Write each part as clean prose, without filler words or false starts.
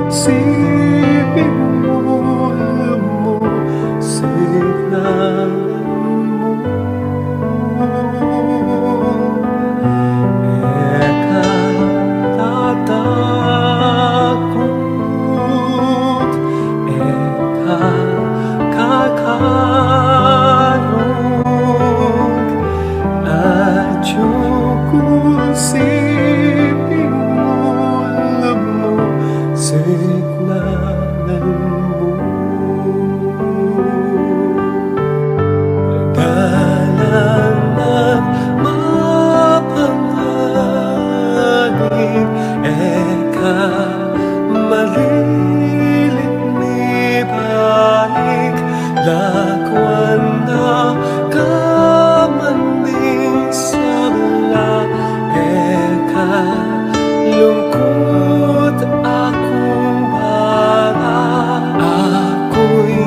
sipin mo, alam mo, signalan mo. Eka tatakot, eka kakarog, at yung sipin mo, alam mo, signalan mo. Dalang at mapanganig, eka malilit ni balik, lakwan na kamaning sala, eka lungkot akong bara, ako'y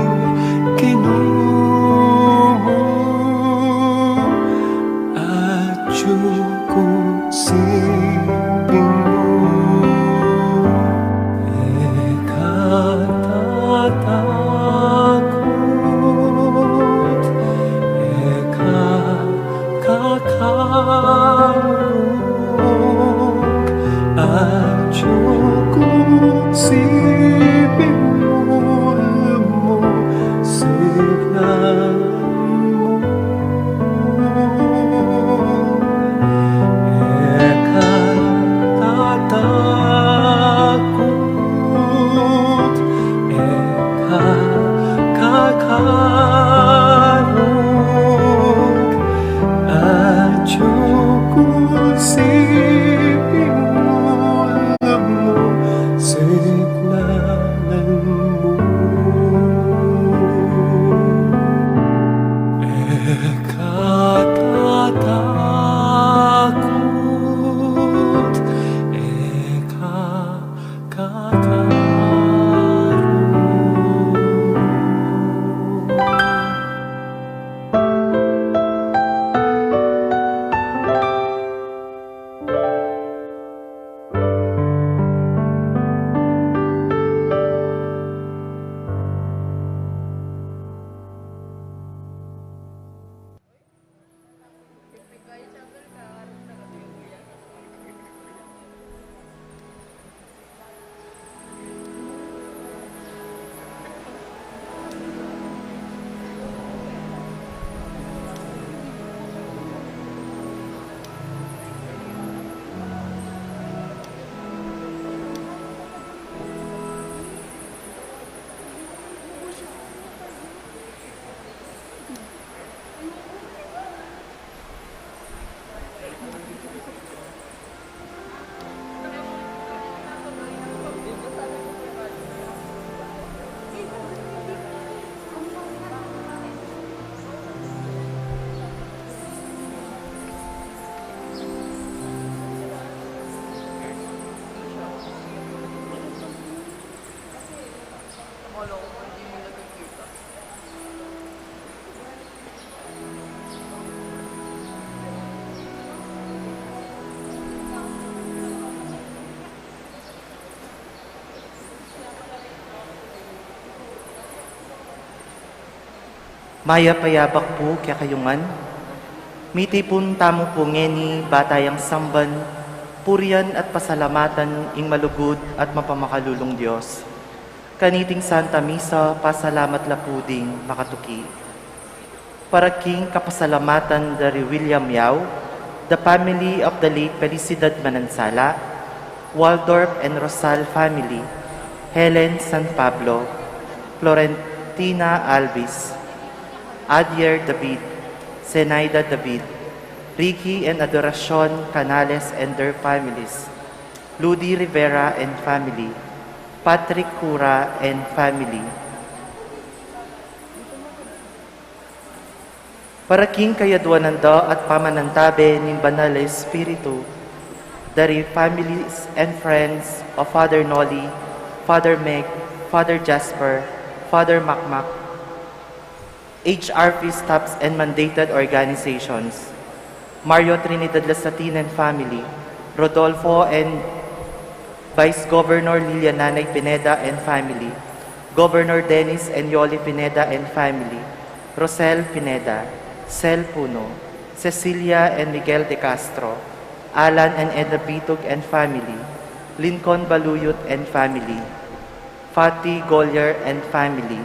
kinumo, at yung sipin mo. Eka tatakot, eka kakarog, at yung sipin mo, alam mo, signalan mo. Eka tatakot, eka kakarog, at yung sipin mo, alam mo, signalan mo. Eka tatakot, eka kakarog. Maya payabak po kaya kayungan, miti pun tamo po ngeni batayang samban, purian at pasalamatan ing malugod at mapamakalulong Diyos. Kaniting Santa Misa, pasalamat la puding makatuki. Para king kapasalamatan dari William Yao, the family of the late Felicidad Manansala, Waldorf and Rosal family, Helen San Pablo, Florentina Alvis, Adier David, Zenaida David, Ricky and Adoracion Canales and their families, Ludi Rivera and family, Patrick Cura and family. Para king kayadwananda at pamanantabe ni Banal na Espiritu, dari families and friends of Father Noli, Father Meg, Father Jasper, Father Makmak, HRP staffs and mandated organizations, Mario Trinidad Lasatin and family, Rodolfo and Vice Governor Lilia Nanay Pineda and family, Governor Dennis and Yoli Pineda and family, Rosel Pineda, Sel Puno, Cecilia and Miguel de Castro, Alan and Edna Bitug and family, Lincoln Baluyot and family, Fatih Golyer and family,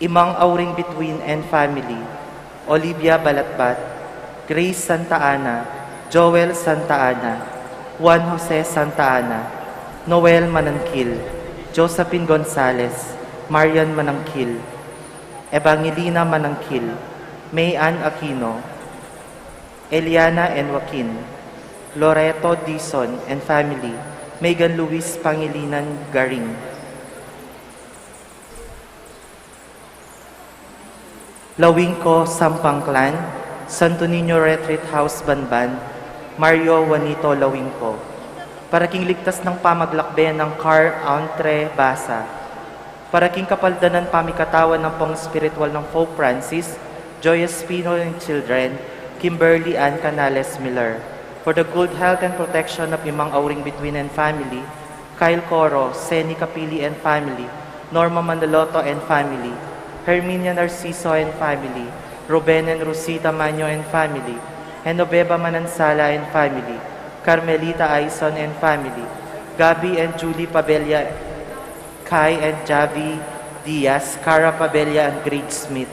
Imang Auring Between and family, Olivia Balatbat, Grace Santa Ana, Joel Santa Ana, Juan Jose Santa Ana, Noel Manangkil, Josephine Gonzalez, Marian Manangkil, Evangelina Manangkil, Mayan Aquino, Eliana and Joaquin, Loreto Dizon and family, Megan Luis Pangilinan Garing. Lawingko Sampang Clan, Santo Niño Retreat House Banban, Mario Juanito Lawingko. Para king ligtas ng pamaglakbe ng Car Entre Basa. Para king kapaldanan pamikatawan ng pong spiritual ng Pope Francis, Joy Espino and children, Kimberly Ann Canales Miller. For the good health and protection of Imang Auring Between and family, Kyle Coro, Seni Capili and family, Norma Mandaloto and family, Herminia Narciso and family, Ruben and Rosita Manyo and family, Genoveva Manansala and family, Carmelita Aison and family, Gabi and Julie Pabella, Kai and Javi Diaz, Cara Pabella and Greg Smith,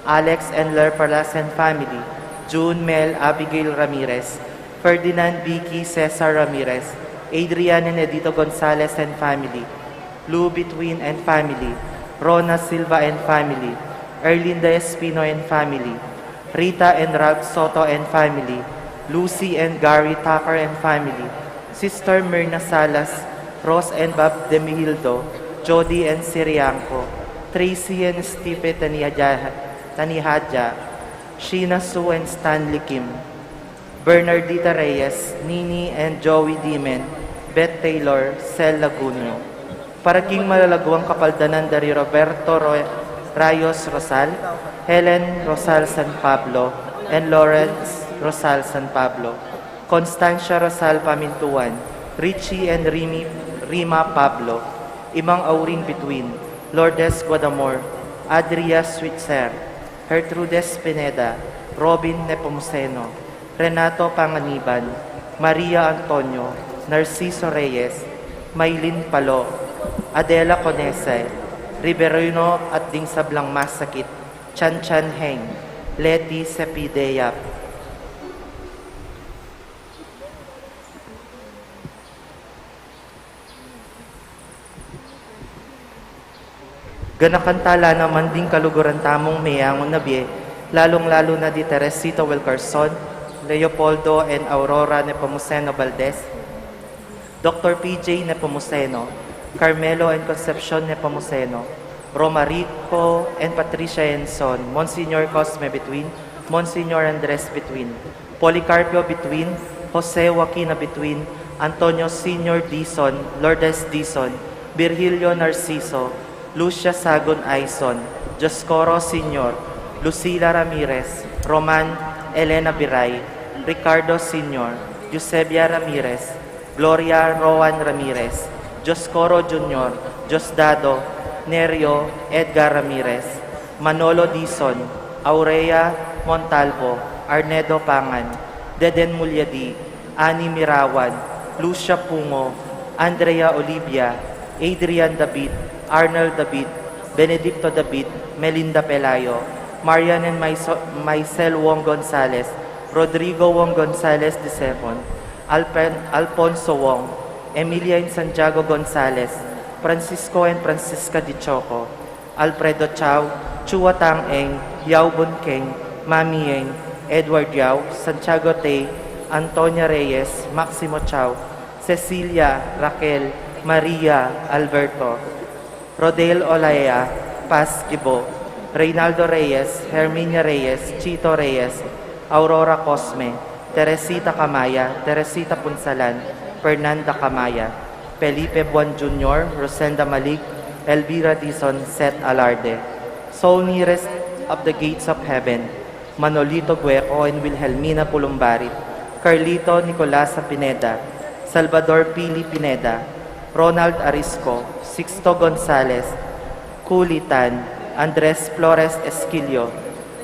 Alex and Ler Palas and family, June Mel Abigail Ramirez, Ferdinand Vicky Cesar Ramirez, Adrian and Edito Gonzalez and family, Lou Between and family, Rona Silva and family, Erlinda Espino and family, Rita and Ralph Soto and family, Lucy and Gary Tucker and family, Sister Myrna Salas, Rose and Bob Demihildo, Jody and Sirianco, Tracy and Steve Tanihadja, Sheena Sue and Stanley Kim, Bernardita Reyes, Nini and Joey Dimen, Beth Taylor, Sel Lagunio. Para king malalagwang kapaldanan dari Roberto Rayos Rosal, Helen Rosal San Pablo, and Lawrence Rosal San Pablo, Constancia Rosal Pamintuan, Richie and Rima Pablo, Imang Auring Between, Lourdes Guadamor, Adria Switzer, Gertrudes Pineda, Robin Nepomuceno, Renato Panganiban, Maria Antonio, Narciso Reyes, Maylin Palo, Adela Conese, Riverino at Ding Sablang Masakit, Chan Chan Heng, Leti Sepideyap. Ganakantala naman ding kaluguran tamong mayangon na biye, lalong-lalo na di Teresita Wilcarson, Leopoldo and Aurora Nepomuceno Valdez, Dr. PJ Nepomuceno, Carmelo and Concepcion Nepomuceno, Romarico and Patricia Enson, Monsignor Cosme Between, Monsignor Andres Between, Policarpio Between, Jose Joaquina Between, Antonio Senior Dizon, Lourdes Dizon, Virgilio Narciso, Lucia Sagon Aison, Joscoro Senior, Lucila Ramirez, Roman Elena Biray, Ricardo Senior, Eusebia Ramirez, Gloria Rowan Ramirez, Joscoro Jr., Josdado, Nerio, Edgar Ramirez, Manolo Dizon, Aurea Montalvo, Arnedo Pangan, Deden Mulyadi, Ani Mirawan, Lucia Pungo, Andrea Olivia, Adrian David, Arnold David, Benedicto David, Melinda Pelayo, Marian and Maisel Wong Gonzalez, Rodrigo Wong Gonzalez II, Alfonso Wong, Emilia and Santiago Gonzalez, Francisco and Francisca Di Choco, Alfredo Chao, Chua Tang Eng, Yao Bun Keng, Mami Eng, Edward Yao, Santiago Tay, Antonia Reyes, Maximo Chao, Cecilia, Raquel, Maria, Alberto, Rodel Olaya, Paz Kibo, Reynaldo Reyes, Herminia Reyes, Chito Reyes, Aurora Cosme, Teresita Camaya, Teresita Punsalan, Fernanda Camaya, Felipe Buan Jr., Rosenda Malik, Elvira Dizon, Seth Alarde, soul nearest of the gates of heaven, Manolito Gueco and Wilhelmina Pulumbarit, Carlito Nicolasa Pineda, Salvador Pili Pineda, Ronald Arisco, Sixto Gonzales, Kulitan, Andres Flores Esquilio,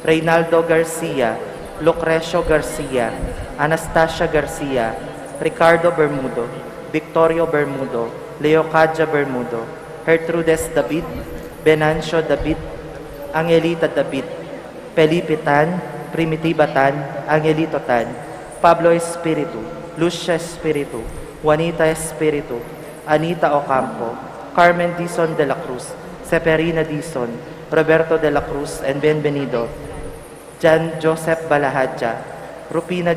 Reynaldo Garcia, Lucrecio Garcia, Anastasia Garcia, Ricardo Bermudo, Victorio Bermudo, Leocadia Bermudo, Gertrudes David, Venancio David, Angelita David, Felipe Tan, Primitiva Tan, Angelito Tan, Pablo Espiritu, Lucia Espiritu, Juanita Espiritu, Anita Ocampo, Carmen Dizon de la Cruz, Severina Dizon, Roberto de la Cruz and Benvenido, Jan Joseph Balahadja, Rupina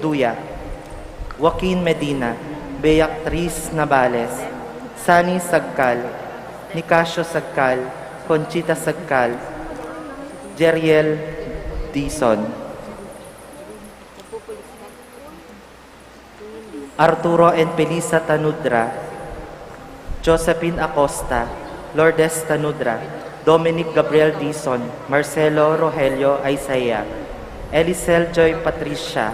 Duya, Joaquin Medina, Beatriz Navales, Sani Sagcal, Nicasio Sagcal, Conchita Sagcal, Jeriel Dizon, Arturo and Pelisa Tanudra, Josephine Acosta, Lourdes Tanudra, Dominic Gabriel Dizon, Marcelo Rogelio Isaiah, Elisel Joy Patricia,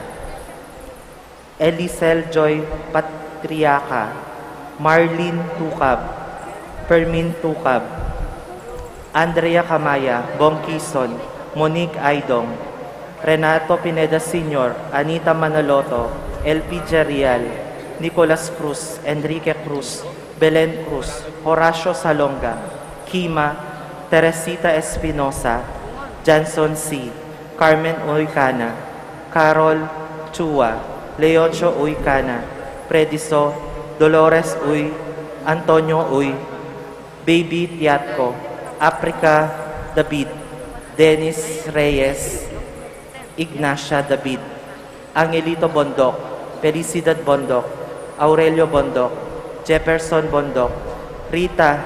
Elisel Joy Patriaca, Marlene Tukab, Fermin Tukab, Andrea Camaya, Bong Quizon, Monique Aidong, Renato Pineda Sr., Anita Manaloto, LP Jerial, Nicolas Cruz, Enrique Cruz, Belen Cruz, Horacio Salonga, Kima, Teresita Espinosa, Janson C., Carmen Uykana, Carol Chua, Leoncio Uykana, Prediso, Dolores Uy, Antonio Uy, Baby Tiatco, Africa David, Dennis Reyes, Ignacia David, Angelito Bondok, Felicidad Bondok, Aurelio Bondok, Jefferson Bondok, Rita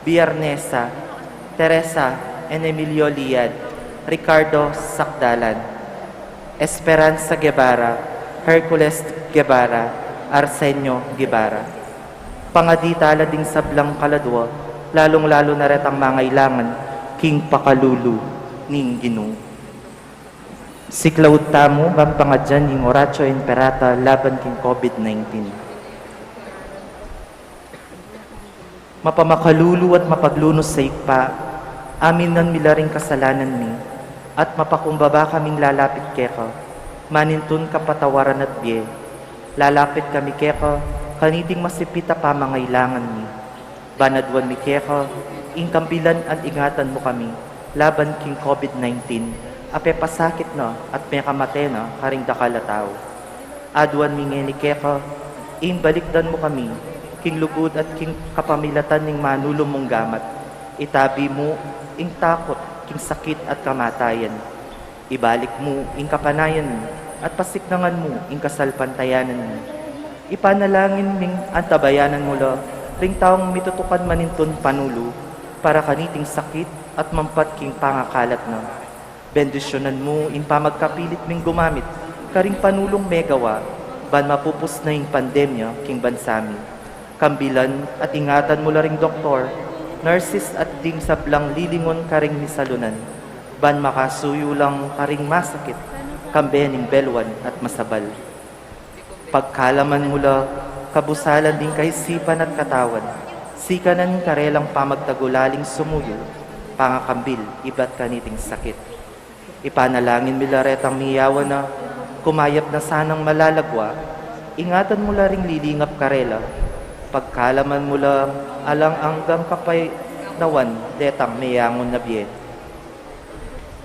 Biarnesa, Teresa and Emilio Liad, Ricardo Sakdalan, Esperanza Guevara, Hercules Guevara, Arsenio Guevara. Pangaditala ding sablang kaladwa, lalong-lalo na retang mangailangan, king pakalulu ning Ginoo. Siklaud tamo, bang pangadyan ning Oratio Imperata laban king COVID-19. Mapamakalulu at mapaglunos sa ikpa, amin nan milaring kasalanan mi, at mapakumbaba kaming lalapit keka, manintun kapatawaran at biye. Lalapit kami keka, kaniting masipita pamangailangan mi. Banadwan mi keka, ingkambilan at ingatan mo kami, laban king COVID-19, ape pasakit na at may kamate na karing dakalataw. Adwan mi ngeni keka, imbalikdan mo kami, king lugod at king kapamilatan ning manulong mong gamat. Itabi mo, ing takot, king sakit at kamatayan. Ibalik mo, ing kapanayan mo, at pasiknangan mo, ing kasalpantayanan mo. Ipanalangin ming antabayanan mo la, ring taong mitutukan manintun panulo, para kaniting sakit at mampat king pangakalat na. Bendisyonan mo, ing pamagkapilit ming gumamit, karing panulong megawa, ban mapupus na ing pandemya king bansami. Kambilan at ingatan mo la ring doktor, nurses at ding sablang lilingon karing misalunan, ban makasuyo lang karing masakit, kambening belwan at masabal. Pagkalaman mula, kabusalan din kaisipan at katawan, sikanan karelang pamagtagulaling sumuyo, pangakambil, iba't kaniting sakit. Ipanalangin milaretang miyawan na, kumayap na sanang malalagwa, ingatan mula ring lilingap karela, pagkalaman mula alang anggang kapay nawan, detang mayangon na biye.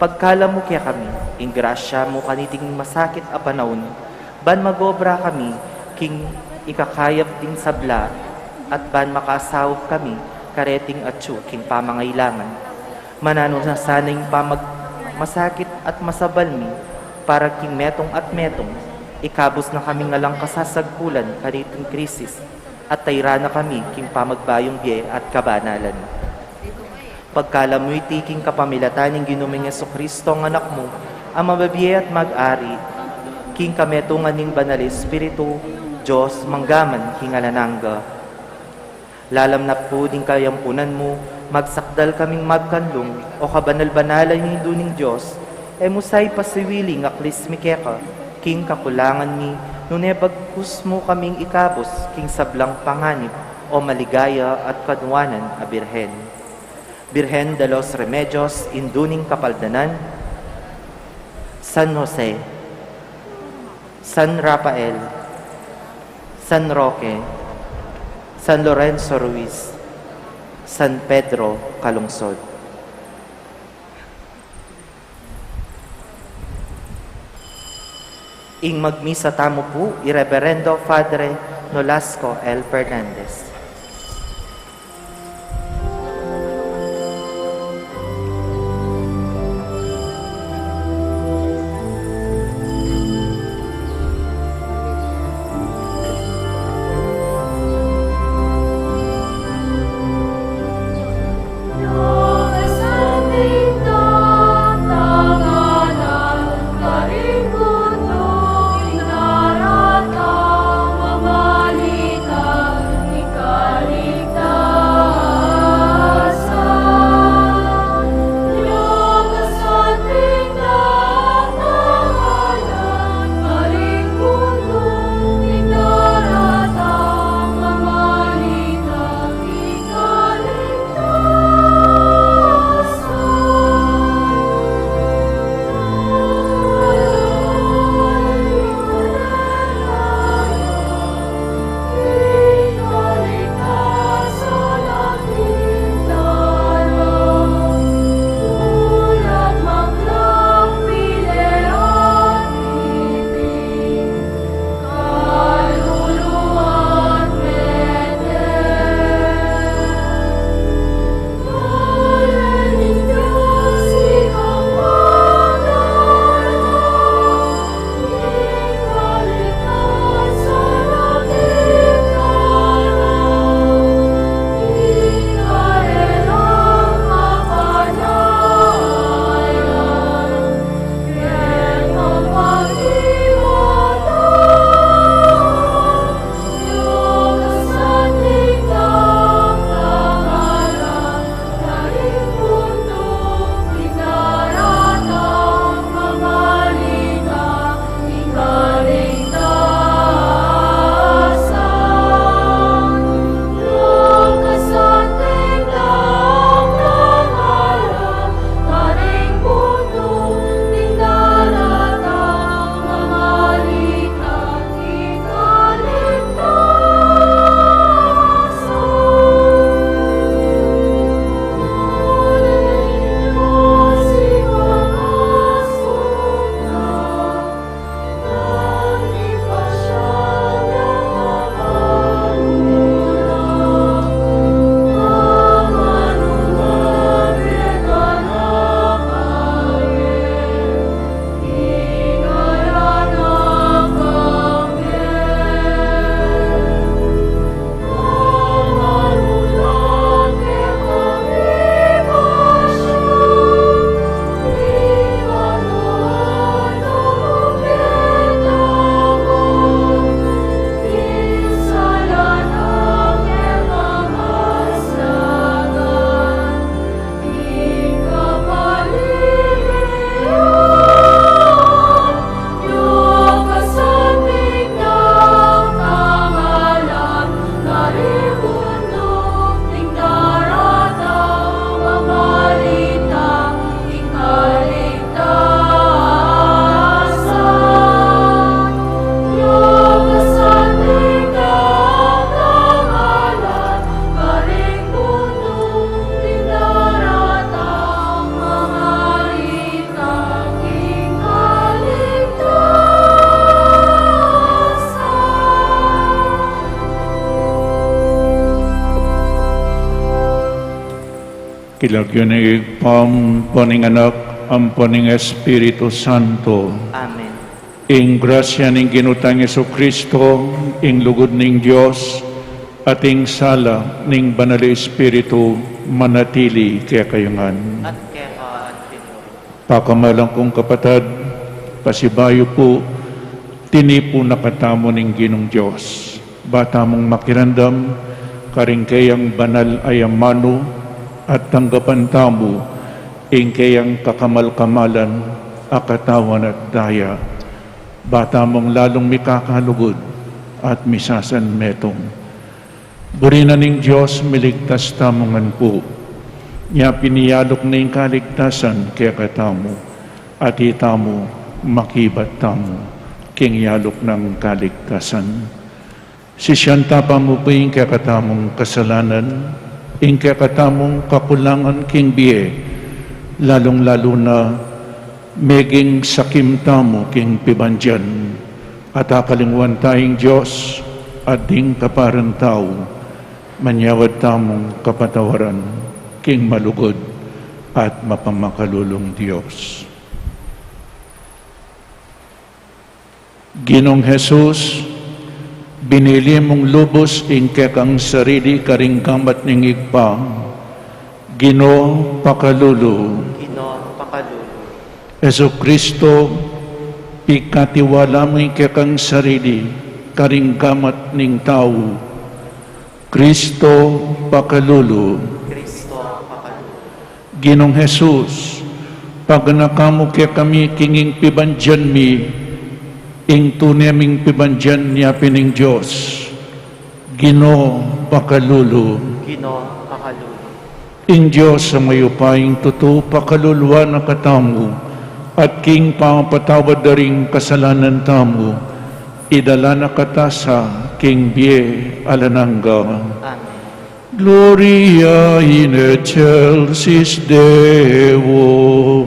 Pagkala mo kaya kami, ingrasya mo kaniting masakit a panahon, ban magobra kami, king ikakayap ding sabla, at ban makasawag kami, kareting atsu, king pamangailangan. Manano na sana'y masakit at masabal mi, para king metong at metong, ikabos na kami ngalang kasasagpulan, kaniting krisis, at tayra na kami, king pamagbayong biye at kabanalan. Pagkalamoy tiking kapamilatan ng ginuming Jesucristo ang anak mo, ang mababiye at mag-ari, king kametungan ning banal Espiritu, Diyos, manggaman, hingalanangga. Lalam na po din kayampunan mo, magsakdal kaming magkanlong, o kabanal-banalan ni duning Diyos, musay pasiwiling aklis mi keka, king kakulangan mi, Nunebagkus mo kaming ikabos, king sablang panganib, o maligaya at kanuwanan a Birhen. Birhen de los Remedios, induning kapaldanan, San Jose, San Rafael, San Roque, San Lorenzo Ruiz, San Pedro Calungsod. Ing magmisa tamo po, Irreverendo Padre Nolasco L. Fernandez. Kilagyan ni Pampaning Anak, Ampaning Espiritu Santo. Amen. Ing grasya ning ginutang Yesu Kristo, ing lugod ning Dios, at ing sala ning Banal Espiritu manatili kaya kayungan. At kaya Pakamalang kong kapatid, pasibayo po, tinipo nakatamo ning Ginong Diyos. Bata mong makirandam, karing kayang banal ay amano, at tanggapan tamo, ing kayang kakamal-kamalan, akatawan at daya. bata mong lalong mikakalugod at misasan metong. Burinan ning Diyos, miligtas tamongan po. Niya piniyalok na yung kaligtasan kaya katamo, at itamo makibat tamo, king yalok ng kaligtasan. Sisyanta pa mo po yung kakatamong kasalanan, yung kakatamong kakulangan king biye, lalong-lalo na meging sakim tamo king pibandyan, at akalingwan tayong Diyos, at ding kaparang tao, manyawad tamong kapatawaran, king malugod at mapamakalulong Diyos. Ginong Jesus, binili mong lubos ingkekang sarili karing kamat ning igpa, Gino pakalulu. Gino pakalulu. Yesu Kristo, pikatiwala mo ingkekang sarili karing kamat ning tao, Kristo pakalulu. Kristo pakalulu. Ginong Jesus, pag nakamo kaya kami kinging pibandyan mi, ing tuneming pibandyan niya pining Diyos, Gino pakalulu. Gino pakalulu. Ing Diyos sa mayupaying totoo pakaluluwa na katamu, at king pangapatawad daring kasalanan tamu, idala na katasa king bie alanangga. Amen. Gloria in excelsis Deo.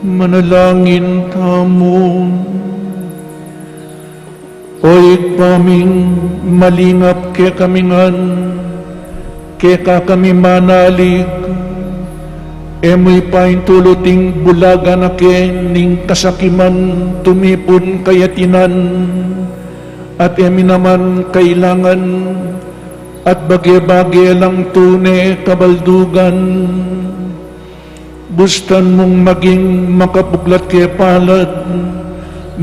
Manalangin tamo, oy paming malingap ke kamingan, ke kami manalig, emoy paing tuluting bulaga na ke ning kasakiman tumipon kayatinan, at emi naman kailangan at bagye-bagye lang tune kabaldugan. Bustan mong maging makapuglat kaya palad,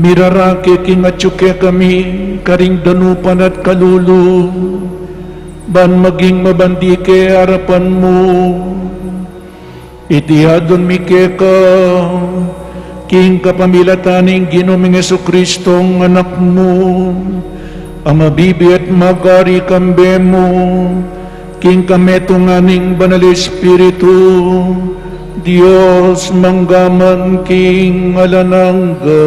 mirarake kingatsuke kami, karing danupan at kalulu, ban maging mabandi kaya harapan mo. Itihadon mi ka, king kapamilataning Ginoming Jesucristong anak mo, ang mabibi at magari kambe mo, king kametunganing Banal Espiritu, Diyos manggaman king alanangga.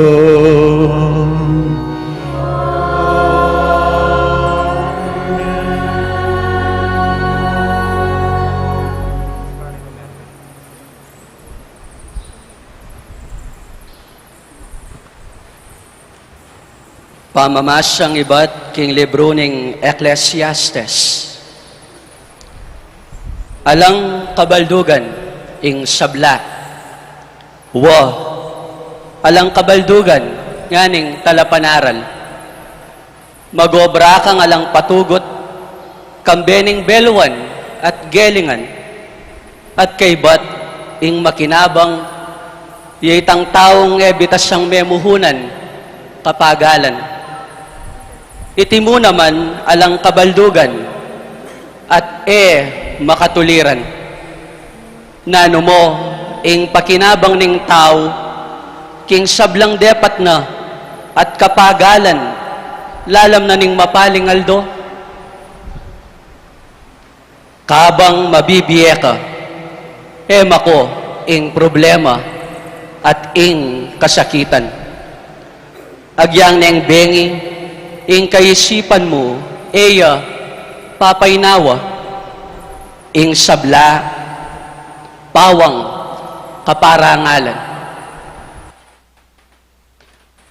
Pamamasyang iba't king libro ning Ecclesiastes. Alang kabaldugan ing sabla, Wa, alang kabaldugan, nganing talapanaral. Magobra kang alang patugot, kambening beluan at gelingan, at kaybat ing makinabang, yitang taong ebitas siyang memuhunan, kapagalan. Iti mo naman alang kabaldugan, at makatuliran. Nano mo, ing pakinabang ning tao, king sablang depat na, at kapagalan, lalam na ning mapaling aldo. Kabang mabibiye ka, mako, ing problema, at ing kasakitan. Agyang neng bengi, ing kaisipan mo, papaynawa, ing sabla, pawang, kaparangalan.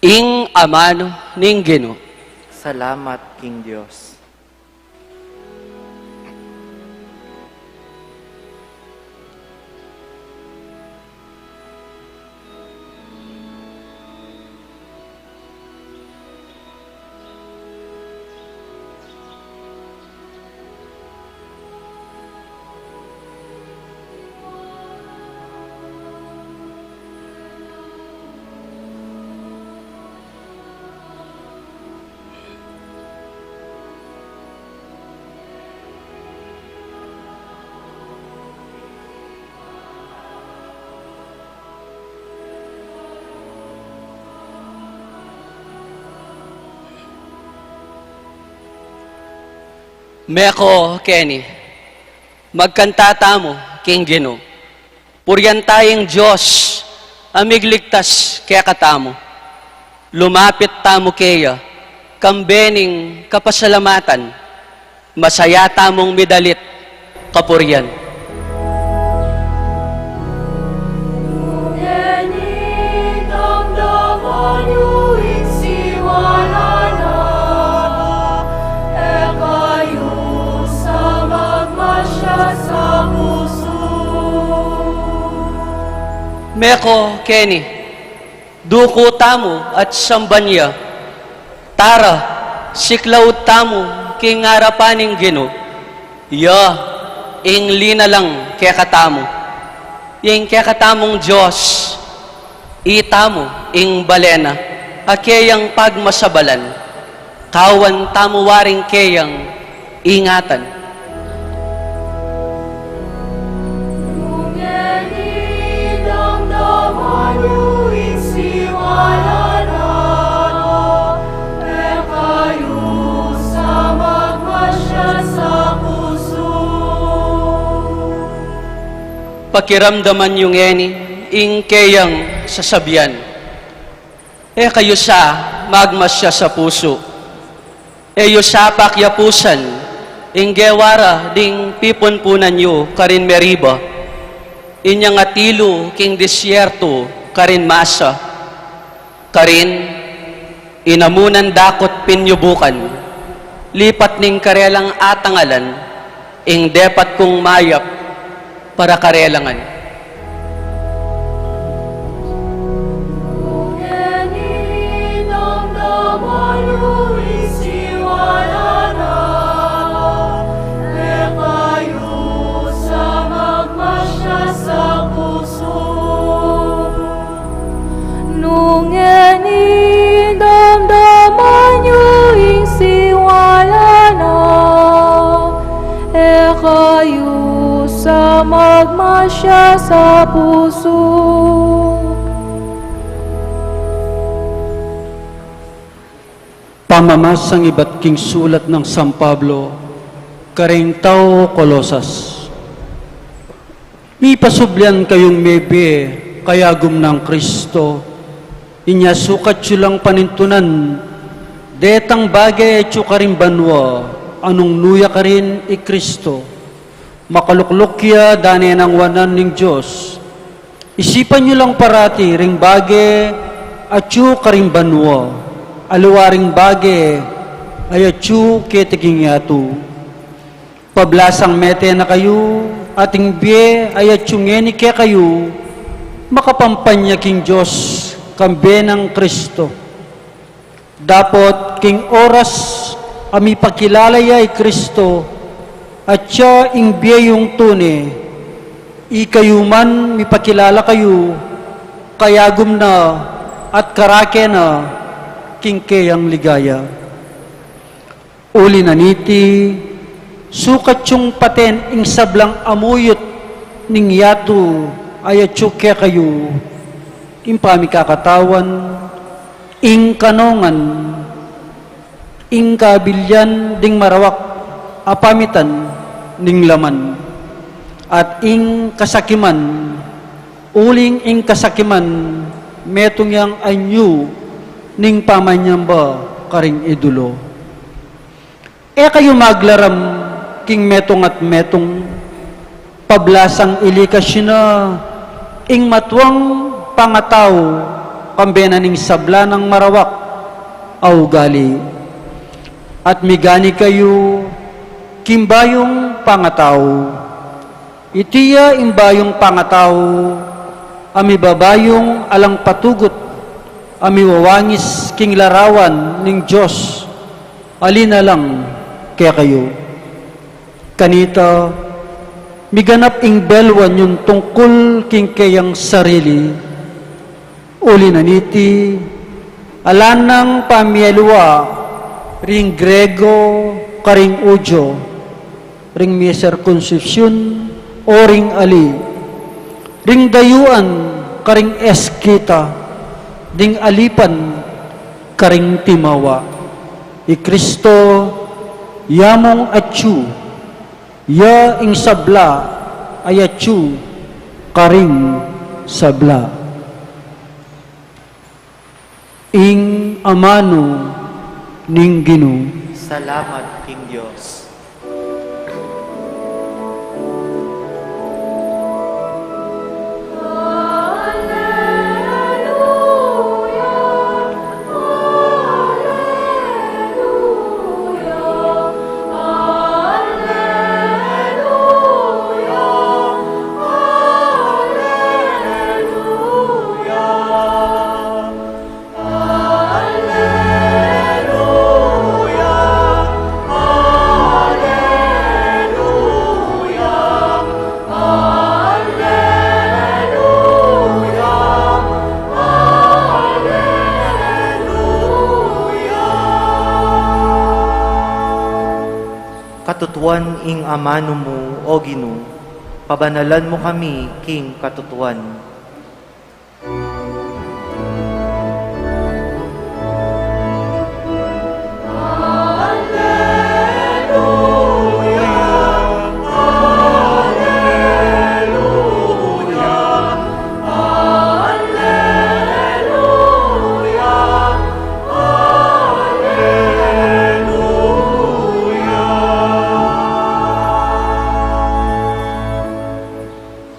Ing amano ning Ginoo. Salamat, King Diyos. Meko, Kenny, magkantata mo, King Ginoo. Puryan tayong Diyos, amigligtas kaya katamo. Lumapit tamo kaya, kambening kapasalamatan, masaya tamong midalit, kapuryan. Meko, Kenny, duko tamo at sambanya, tara, siklaw tamo, king arapaning Ginoo, ing lina lang kaya katamo, yung kaya katamong Diyos, itamo, ing balena, akeyang pagmasabalan, kawan tamo waring keyang ingatan. Pakiramdaman yung ing kayang sasabihan. Kayo sa magmasya sa puso. Yo sa pakyapusan, ing gewara ding pipunpunan nyo karin meriba. Inyang atilo king disyerto karin masa. Karin inamunan dakot pinyubukan. Lipat ning karelang atangalan, ing depat kong mayap para karelangan. Magmasya sa puso. Pamamasang iba't king sulat ng San Pablo, karing tao Kolosas. Mi pasublian kayong mebe, kayagum ng Kristo, inya sukat lang panintunan, detang bagay at karing banwa, anong nuya ka rin i Kristo. Makaluklukya dani ng wanan ng Diyos. Isipan nyo lang parati ring bage at yu karing banwa. Aluwaring bage ay at yu ketiging yatu. Pablasang mete na kayo, ating biye ay at yu ngeni kaya kayo, makapampanya king Diyos kambe ng Kristo. Dapat king oras ami pakilalaya ay Kristo at siya ing biyayong tune, ikayo man mipakilala kayo, kayagom na at karake na king kayang ligaya. Uli na niti, sukat yung paten ing sablang amuyot ning yato ayat kaya kayo, impami kakatawan, ing kanongan, ing kabilyan ding marawak, apamitan ning laman, at ing kasakiman, uling ing kasakiman, metong yang anyo, ning pamanyamba karing idulo. E kayo maglaram, king metong at metong, pablasang ilikas na, ing matwang pangataw, kambena ning sabla ng marawak, aw gali. At migani kayo, kimbayong pangataw. Itiya imbayong pangataw, ami babayong alang patugot, ami wawangis king larawan ning Diyos, alina lang kaya kayo. Kanita, miganap ing belwan yung tungkol king kayang sarili, uli na niti, alanang pamielwa, ring Grego, karing Udyo, ring may circumcision, o ring ali, ring dayuan, karing eskita, ding alipan, karing timawa, i Kristo, yamong atyu, ya ing sabla, ayatyu, karing sabla. Ing amano, ning Ginoo. Salamat, King Diyos. Katutuan ing amano mo, O Ginoo, pabanalan mo kami, King Katutuan.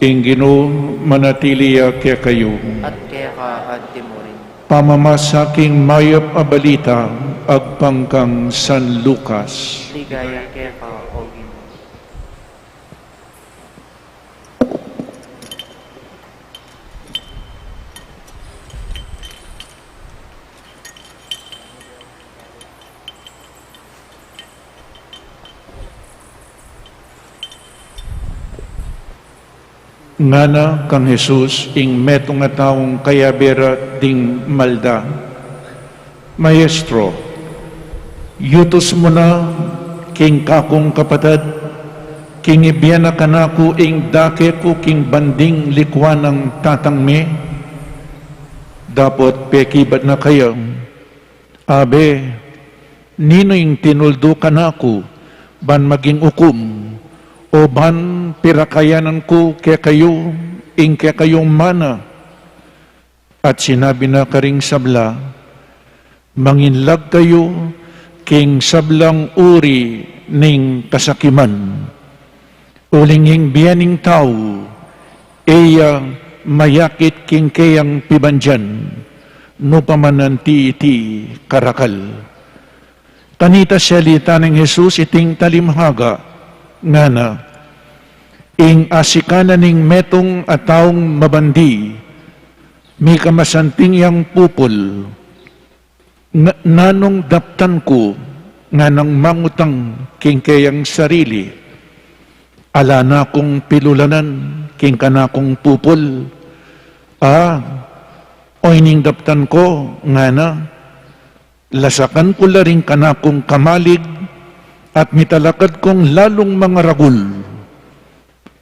Ing Ginoo, manatiliya kaya kayo. At kaya ka ante mo rin. Pamamasaking mayap a balita, agpangkang San Lucas. Ligaya kaya ka, O Ginoo. Ngana kang Jesus ing metong nga taong kayabera ding malda. Maestro, yutos mo na king kakong kapatad, king ibiyana kanako ing dake ko king banding likwan ng tatang me. Dapat pekibat na kayo. Abe, nino ing tinuldo kanako, ban maging ukum, o ban pirakayanan ko kaya kayo, ing kaya kayong mana. At sinabi na karing sabla, manginlag kayo, king sablang uri ning kasakiman. Ulinging biyaning tao, iya mayakit king kayang pibandyan, no pamananti iti karakal. Kanita salita ng Jesus iting talimhaga, ngana, ing asikana ning metong ataong mabandi, mi kamasanting yang pupol, nanong daptan ko, nga nang mangutang king kayang sarili, ala na kong pilulanan, king kana kong pupol, oy ning daptan ko, nga na, lasakan ko la rin kana kong kamalig, at mitalakad kong lalong mga ragul,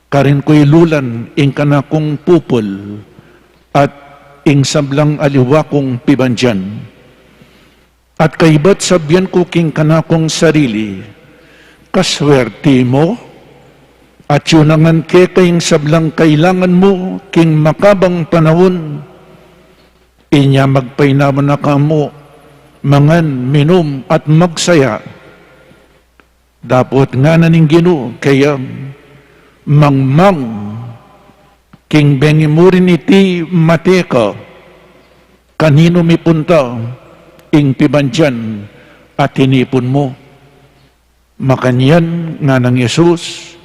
karin ko'y lulan, ing kana kong pupol, at ing sablang aliwa kong pibandyan. At kaibat sabyan ko king kanakong sarili, kaswerte mo, at yunangan ke kayong sablang kailangan mo, king makabang panahon, inya magpainaman na kamo, mangan, minum, at magsaya. Dapat nga naning Ginoo, kaya mangmang, king bengimurin iti mateka, kanino mi punta, ing pibandyan at tinipon mo. Makanyan nga ng Yesus,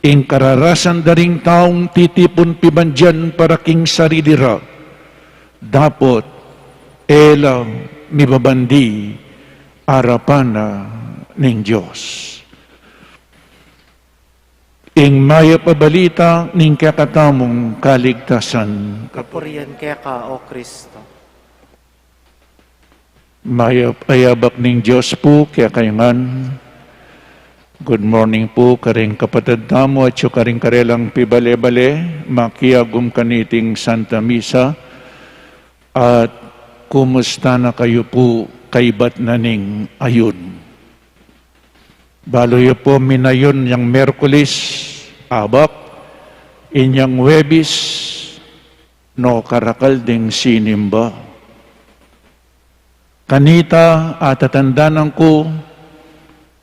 ing kararasan daring taong titipon pibandyan para king saridira, dapat ela mibabandi arapana ning Diyos. Ing maya pabalita ning kakatamong kaligtasan. Kapurian kaya ka, O Kristo. Mayayabak ning Diyos po, kaya kayangan. Good morning po, karing kapatid tamo at karing karelang pibale-bale, makiyagum kaniting Santa Misa, at kumusta na kayo po, kaibat na ning ayun. Baloy po minayon yang Merkulis, abak, inyang Webis, no karakal ding sinimba. Kanita at tatandanan ko,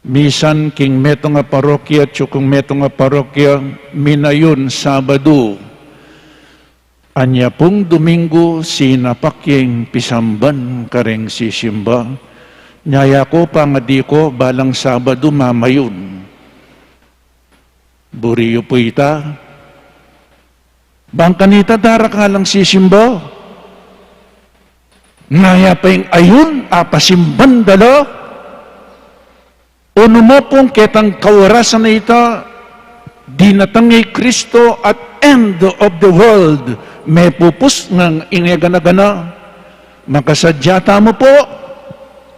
misan king meto nga parokya at kung meto nga parokya, minayon Sabado. Anya pong Domingo, sinapakyeng pisamban kareng sisimba. Nyaya ko pangadi ko, balang Sabado mamayon. Buriyo po ita. Bang kanita darakalang sisimba. Ngaya pa yung ayun, apasimban dala. Uno mo pong ketang kawarasan na ita, dinatangay Kristo at end of the world, may pupus ng ingagana-gana. Makasadyata mo po,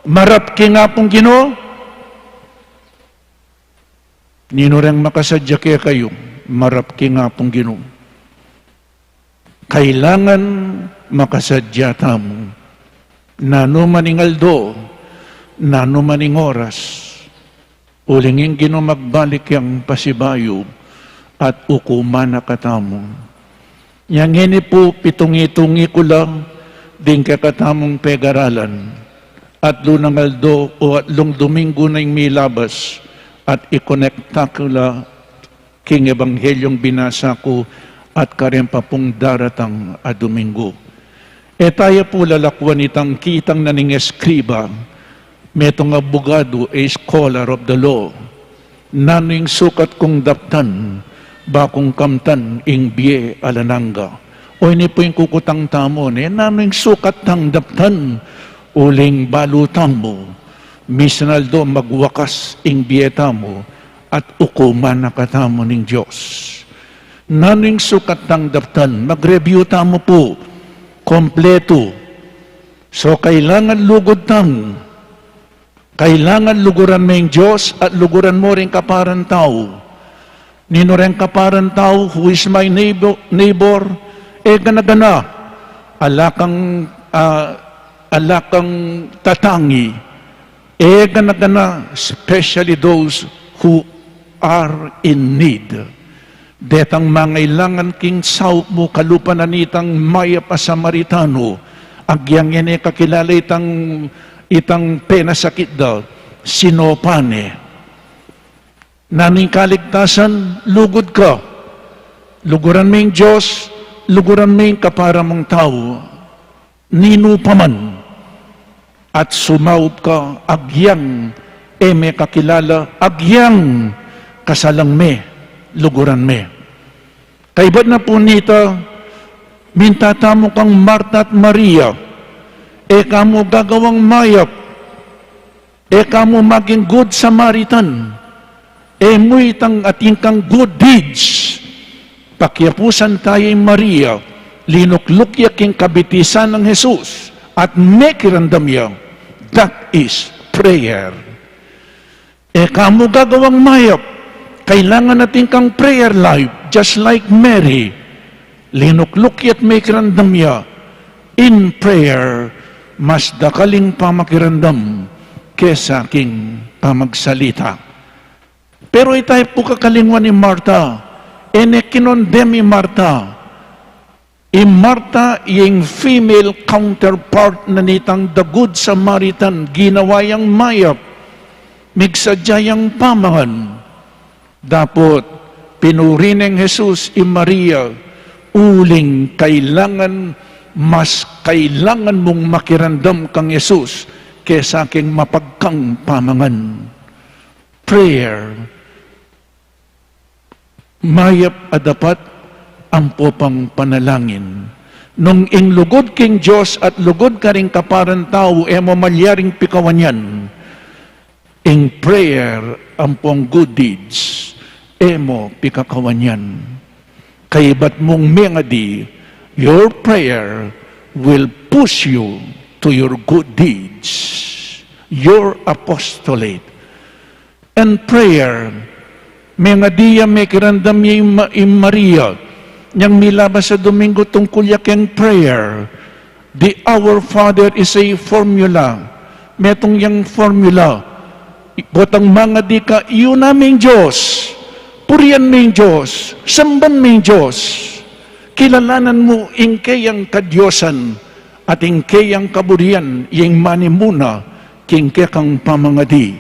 marap ki nga pong Ginoo. Nino rin makasadya kaya kayo, marap ki nga pong Ginoo. Kailangan makasadyata mo. Nano maning aldo, nano maning oras, ulingin Ginoo magbalik yang pasibayo at ukuman na katamo. Yang ini po pitungi-tungi ko lang din kakatamong pegaralan at lunang aldo o at lung Domingo na yung milabas at ikonekta ko la king ebanghelyong binasa ko at karempa pong daratang a Domingo. E tayo po lalakwan itang kitang naning eskriba, metong abogado, a scholar of the law, naning sukat kong daptan, bakong kamtan, ing biye alananga. O ini po yung kukutang tamon, naning sukat tang daptan, uling balutang mo, misanaldo magwakas, ing biye tamo, at ukuman na katamo ning Diyos. Naning sukat tang daptan, mag-review tamo po, kompleto. So, kailangan lugod tang. Kailangan luguran mo yung Diyos at luguran mo rin kaparan tao. Nino rin kaparan tao, who is my neighbor, ganagana. Alakang tatangi. Ganagana, especially those who are in need. Detang mangailangan king sao mo kalupan anitang maya pa Samaritano, agyang ene kakilala itang penasakit daw, sinopane. Naning kaligtasan, lugod ka. Luguran mo yung Diyos, luguran mo yung kapara mong tao, nino pa man. At sumaup ka, agyang eme kakilala, agyang kasalang me, luguran me. Kaibat na po nito, mintatamo kang Marta at Maria, kamo gagawang mayap, kamo maging good Samaritan, muy tang ating kang good deeds, pakyapusan tayo'y Maria, linuklukya king kabitisan ng Jesus, at mekirandam niya, that is prayer. Kamo gagawang mayap, kailangan natin kang prayer life, just like Mary, linuklukya at mekirandam niya, in prayer, mas dakaling pamakirandam kesa aking pamagsalita. Pero itay po kakalingwan ni Marta, kinondem ni Marta. Marta, yung female counterpart na nitang the Good Samaritan, ginawayang mayap, migsadyayang pamangan. Dapot, pinuri ng Jesus Maria, uling kailangan, mas kailangan mong makirandam kang Jesus kesa aking mapagkang pamangan. Prayer. Mayap adapat ang popang panalangin. Nung inlugod king Diyos at lugod ka rin kaparan tao, mamalyaring pikawanyan. In prayer, ang pong good deeds, mo pikakawanyan. Kaibat mong mengadi, your prayer will push you to your good deeds, your apostolate. And prayer, mengadiya mekirandam niya Maria, niyang milabas sa Domingo tungkol yakeng prayer. The Our Father is a formula. Metong yang formula, botang mga di ka, iyon naming Diyos, purian ming Diyos, samban ming Diyos, kilalanan mo ingkayang kadyosan at ingkayang kaburian, yung manimuna, kingke kang pamangadi.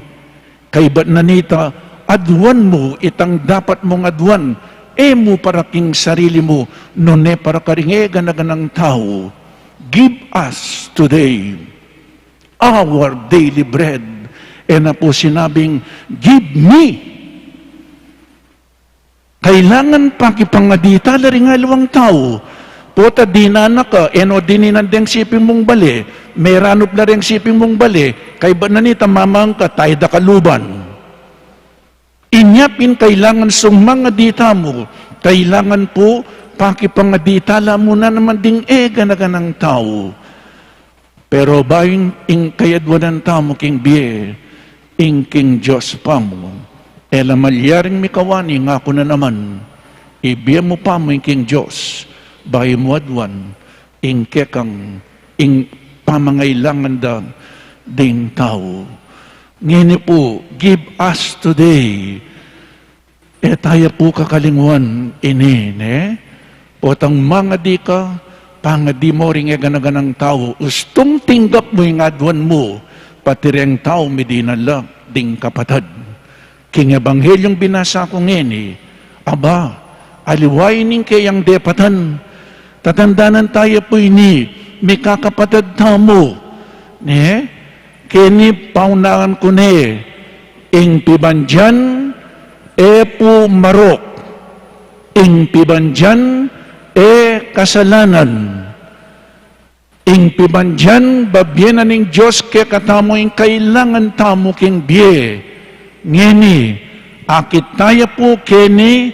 Kaibat na nita, adwan mo, itang dapat mong adwan, mo para king sarili mo, nune para karingega na ganang tao. Give us today our daily bread. Na po sinabing, give me. Kailangan pakipangadita na rin alawang tao. Pota dinana ka, dininan deng siping mong bali, may ranop na rin siping mong bali, kay ba na nita mamang ka, tayo da kaluban. Inyapin kailangan sumangadita mo, kailangan po pakipangadita mo na naman ding ganaga ng tao. Pero bayin kayadwanan tao mo king biye, king Diyos pa mo, malyaring mikawani nga ako na naman, ibiya mo pa mo king Diyos, bayi mo adwan, kekang, pamangailangan da ding tao. Ngini po, give us today. Tayo po kakalingwan potang mga di ka, pangadi mo rin ganaganang tao, ustong tinggap mo yung adwan mo, pati rin tao medinala ding kapatad. King Ebanghelyong binasa ko ngini, aba, aliwainin kayang depatan, tatandanan tayo po may kakapatad tamo, kini paunahan ko ing pibandyan, po marok, ing pibandyan, kasalanan, ing pibandyan, babyenan ng Diyos, kaya katamo ing kailangan tamo king biye, ngini, akit tayo po kini,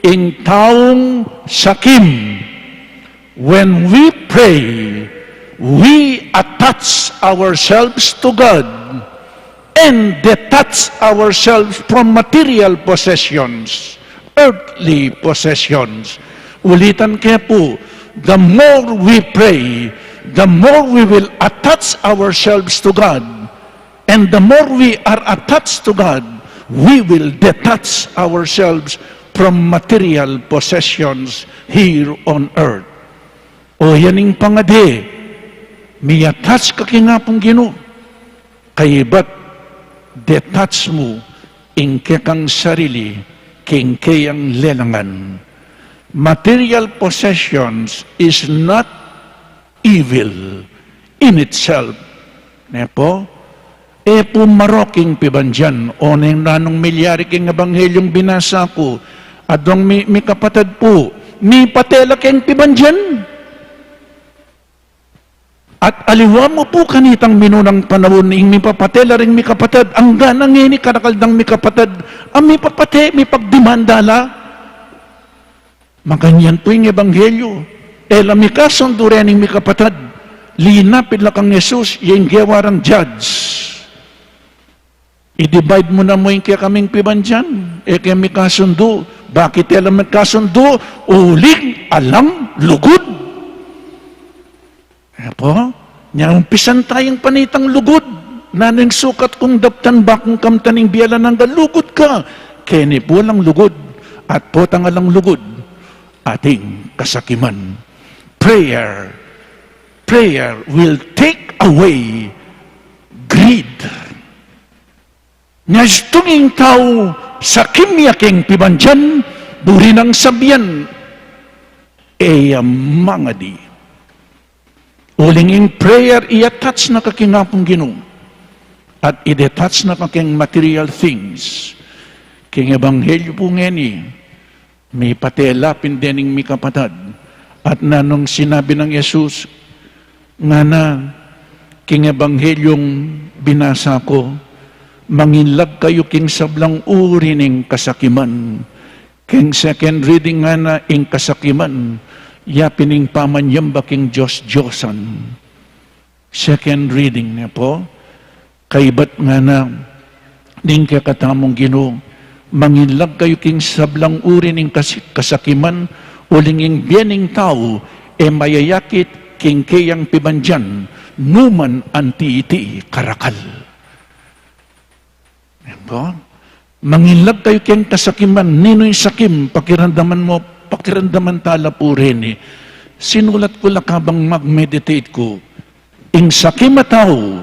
ing taong sakim. When we pray, we attach ourselves to God and detach ourselves from material possessions, earthly possessions. Ulitan kaya po, the more we pray, the more we will attach ourselves to God. And the more we are attached to God, we will detach ourselves from material possessions here on earth. O yaning pangadi, miyatas ka kinapong Ginoo, kaibat detach mo ingkekang sarili, kingkeyang lelangan. Material possessions is not evil in itself. Nepo, pumaroking pibandyan, o nang nanong milyari king Ebanghelyong binasa ko, adong mi kapatid po, mi patela king pibandyan, At aliwa mo po kanitang minunang panahon ing mi papatela ring mi kapatid, ang ganang ngini karakaldang mi kapatid, ang mi papate, mi pagdimandala. Maganyan po yung ebanghelyo. Ela mi kasunduren ing mi kapatid, linapit lang kang Jesus, yung gewarang judge. I-divide mo na mo yung kaya kaming pibandyan. Kaya mi kasundo. Bakit ela mi kasundo? Uling alang lugod. Po, umpisan tayong panitang lugod. Nanang sukat kong daptan bakong kamtaning biyala ng galugod ka. Kini po lang lugod at po tangalang lugod ating kasakiman. Prayer will take away greed. Nastunging tao sa kimyaking pibandyan, buri ng sabyan, mga di. Uling in prayer, i-attach na kakingapong Ginoo at i-detach na kaking material things. King ebanghelyo po ngeni, may patela pindening mi kapatad. At nanong sinabi ng Yesus, nga na, king ebanghelyong binasa ko, manginlag kayo king sablang uri ning kasakiman. King second reading nga na, ing kasakiman, yapining pamanyamba king Diyos-Diyosan. Second reading niya po, kaibat nga na, ning kakatamong Ginoo, manginlag kayo king sablang uri ning kasakiman, ulinging biening tao, mayayakit king kayang pibandyan, numan anti-iti karakal. Diba? Manginlag kayo king kasakiman, nino'y sakim, pakiramdaman mo, pakiramdaman tala po rin. Sinulat ko lakabang mag-meditate ko, ing sakim at tao,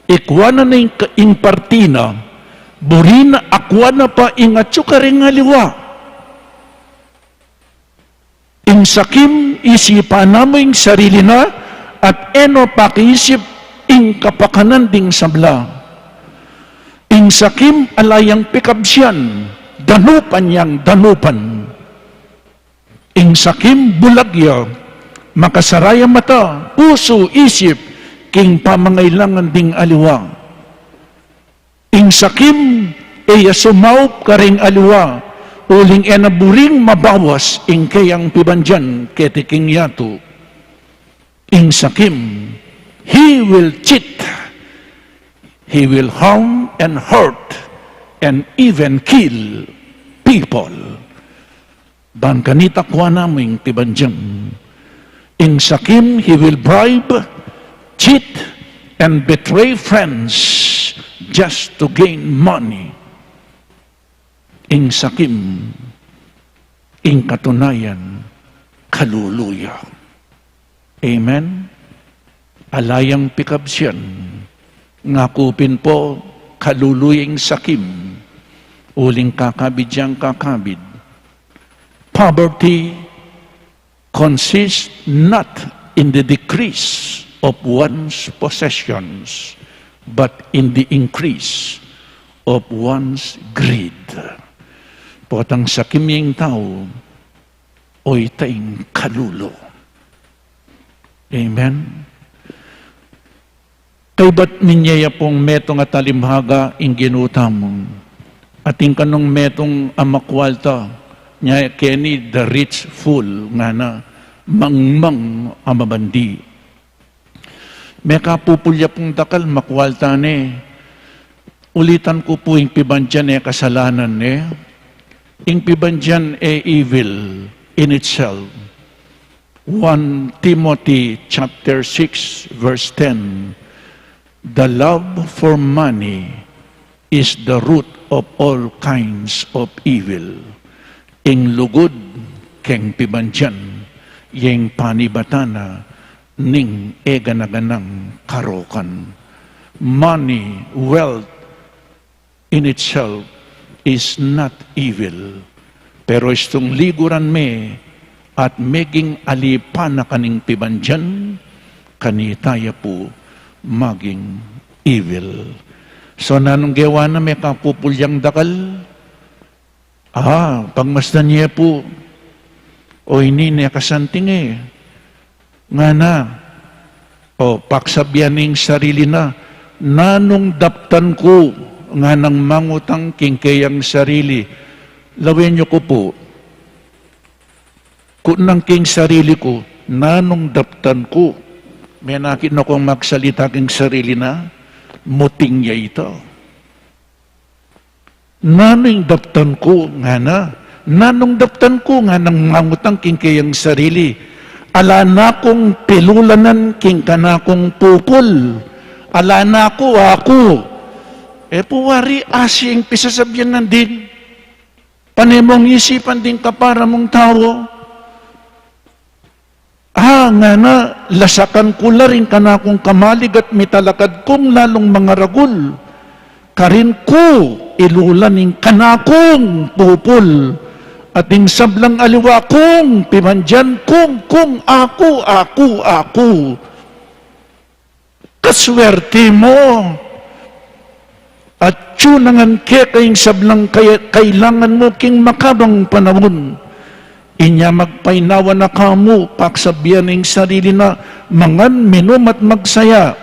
ikwana na ing partina, burina akwana pa ing atsuka ring aliwa. Ing sakim, isipan mo ing sarili na, at eno pakiisip ing kapakanan ding sabla. Ing sakim, alayang pikabsyan, danupan yang danupan. Ing sakim, bulagya, makasaraya mata, puso, isip, king pamangailangan ding aliwa. Ing sakim, sumaup ka ring aliwa, uling enaburing mabawas, ing kayang pibandyan, ketiking yato. Ing sakim, he will cheat, he will harm and hurt, and even kill people. Bangkanita kwa naming pibandyan. Ing sakim, he will bribe, cheat, and betray friends just to gain money. Ing sakim, ing katunayan, kaluluya. Amen? Alayang pikabsyan, ngakupin po, kaluluyang sakim, uling kakabidyang kakabid. Poverty consists not in the decrease of one's possessions, but in the increase of one's greed. Potang sakim yung tao, o'y taing kalulo. Amen? Kay ba't ninyaya pong metong at talimhaga ing ginutamong, ating kanong metong amakwalta, nya keni the rich fool nga na mangmang amabandi. May kapupulya pong dakal makwalta ne. Ulitan ko po yung pibandyan kasalanan ne. Yung pibandyan evil in itself. 1 Timothy chapter 6 verse 10. The love for money is the root of all kinds of evil. Ing lugod keng pibandyan, yung panibatana, ning eganaganang karokan. Money, wealth, in itself, is not evil. Pero istong liguran me, at meging alipan na kaning pibandyan, kanitaya po, maging evil. So nanong gawa na may kapupulyang dakal, pagmasdan niya po, o ini niya kasanting nga na, O paksabyaning sarili na, nanong daptan ko nga nang mangutang kingkayang sarili. Lawin niyo ko po, kung nang king sarili ko, nanong daptan ko, may nakin akong magsalita king sarili na, muting niya ito. Nanong daptan ko nga na, nanong daptan ko nga nang mangutang kingkayang sarili. Ala na kong pilulanan king kanakong pupul. Ala na ako. Puwari asing pisasabyan na din. Panemong isipan din ka para mong tao. Nga na, lasakan ko la rin kanakong kamalig at mitalakad kong lalong mga ragul. Karin ko ilulaning kanakong pupul. At ing sablang aliwa kong pimandyan kung ako. Kaswerte mo. At tsunangan kayong sablang kailangan mo king makabang panahon. Inya magpainawa na kamo, paksabihan ng sarili na mangan, minom at magsaya.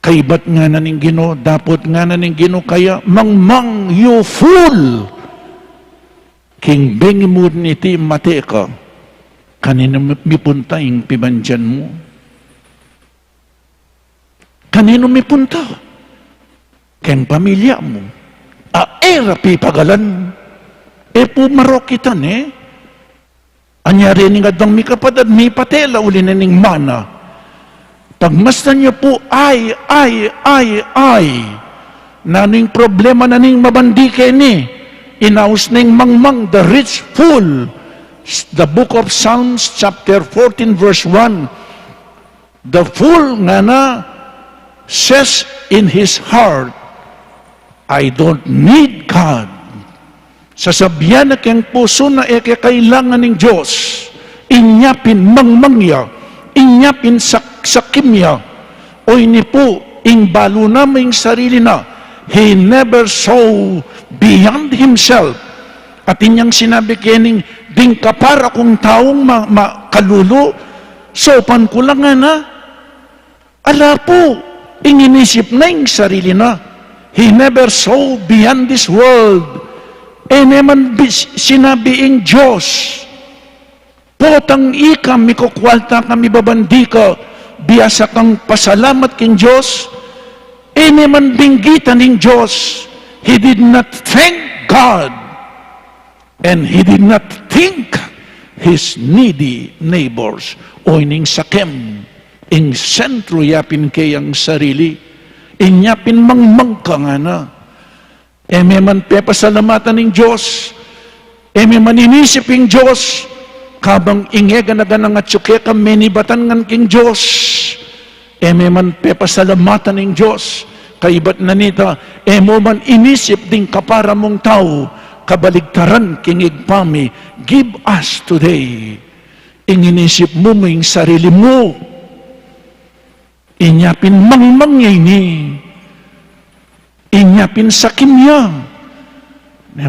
Kaibat nga na ning Ginoo, dapat nga na ning Ginoo kaya mangmang you fool. King bengimud niti mate ka, kanina mipunta yung pibandyan mo. Kanino mipunta? Keng pamilya mo. Era pipagalan. Pumarokitan Anyari ning adang mikapadad, mi patela uli na ning mana. Pagmasdan niyo po, ay. Naning problema na ning mabandike ni. Inaus ning mangmang, the rich fool. The book of Psalms, chapter 14, verse 1. The fool nga na says in his heart, I don't need God. Sasabihan na keng puso na kailangan ng Diyos. Inyapin mangmangya. Inyapin sakimya. O ini po, balo na may sarili na. He never saw beyond himself. At inyang sinabi kening, ding kapara kong taong makalulo, sopan ko lang nga na. Ala po, inisip na yung sarili na. He never saw beyond this world. Naman sinabi ang Diyos, potang ikam, mikukwalta kami babandi ka, biyasa kang pasalamat king Diyos, naman binggitan ng Diyos. He did not thank God, and he did not think his needy neighbors, o ining sakem, ing sentro yapin kayang sarili, inyapin mangmangka nga na, may man pepasalamatan ng Diyos, may man inisip ng Diyos, kabang ingega na ganang at suke ka menibatan ng king Diyos, may man pepasalamatan ng Diyos, kaibat na nita, mo man inisip din kapara mong tao, kabaligtaran king igpami, give us today, inisip mo mo yung sarili mo, inyapin mangmangyay ni, inyapin sa kimya.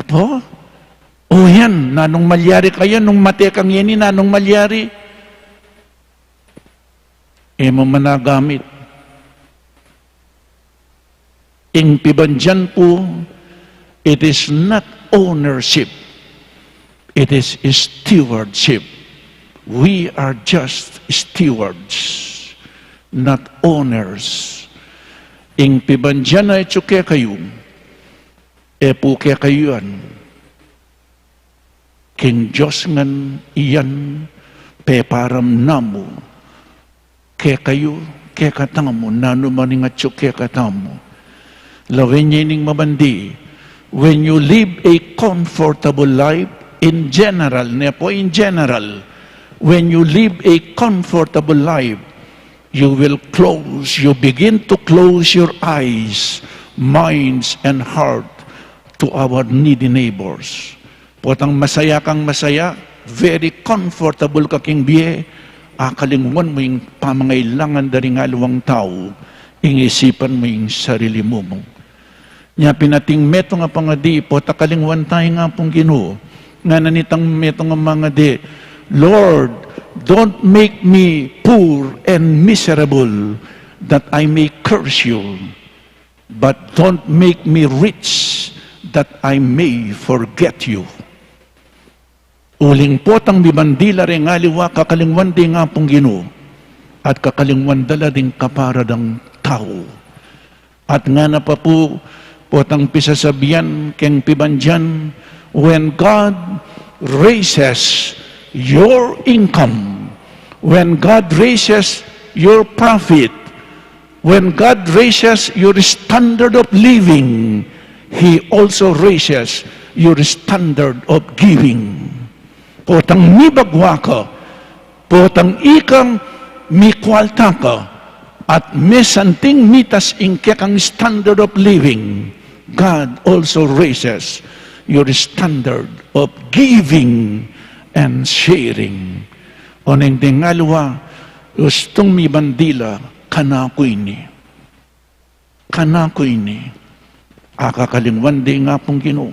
Po? O yan, nanong malyari kaya, nung matekang yan, nanong malyari. Mo managamit. Ing pibandyan po, it is not ownership. It is stewardship. We are just stewards, not owners. Ing pibandyan na etsuke kayo, puke kayo yan. King Diyos ngan iyan, peparam namo, ke kayo, ke katamo, nano maning etsuke katamo. Lawin niya ining mabandi, when you live a comfortable life, in general, when you live a comfortable life, you begin to close your eyes, minds, and heart to our needy neighbors. Potang masaya kang masaya, very comfortable ka king biye, akalingwan mo yung pamangailangan daring alawang tao, ingisipan mo yung sarili mo. Nya pinating meto nga pangadi, potakalingwan tayo nga pong Ginoo, nga nanitang meto nga mga di, Lord, don't make me poor and miserable that I may curse you, but don't make me rich that I may forget you. Uling potang bibandila rin aliwa kakalingwan di nga pong Ginoo, at kakalingwan dala ding kaparadang tao. At nga na pa po, potang pisasabihan keng pibandyan, when God raises your income, when God raises your profit, when God raises your standard of living, He also raises your standard of giving. Potang mibagwa ka, potang ikang mikwalta ka, at mesanting mitas ingkekang standard of living, God also raises your standard of giving and sharing. Oneng tingalwa, gustong mi bandila, kanako ini. Kanako ini. Akakalingwan di nga pong Ginoo.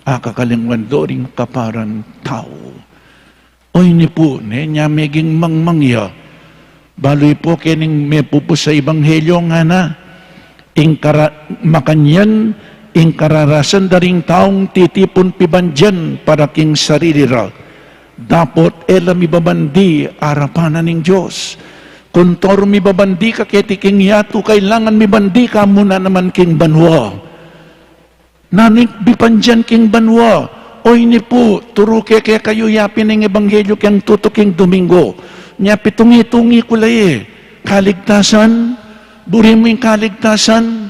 Akakalingwan do ring kaparan tao. O ini po, niya meging mangmangya. Baloy po kining may pupo sa Ebanghelyo nga na, makanyan, kararasan daring taong titipon pibandyan para king sarili ra. Dapot elam ibabandi arapanan ng Diyos. Kuntor mibabandi ka kiti king yato, kailangan mibandi ka muna naman king banwa. Nanik bipandyan king banwa. Oy ni po, turo kaya kayo yapin ng Ebanghelyo kang tutuking Domingo. Nya pitungi-tungi kulay kaligtasan, buri mo yung kaligtasan,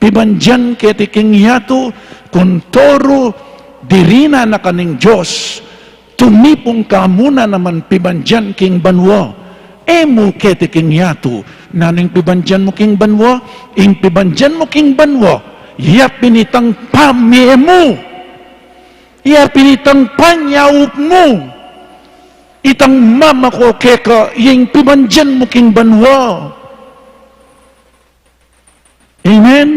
pibandyan ketiking yato, kuntoro, dirina na kaning Diyos, tumipong ka muna naman pibandyan king banwa, emo ketiking yato, naning pibandyan mo king banwa, ing pibandyan mo king banwa, yapin itang pamye mo, yapin itang panyaup mo, itang mama ko keka, yung pibandyan mo king banwa. Amen?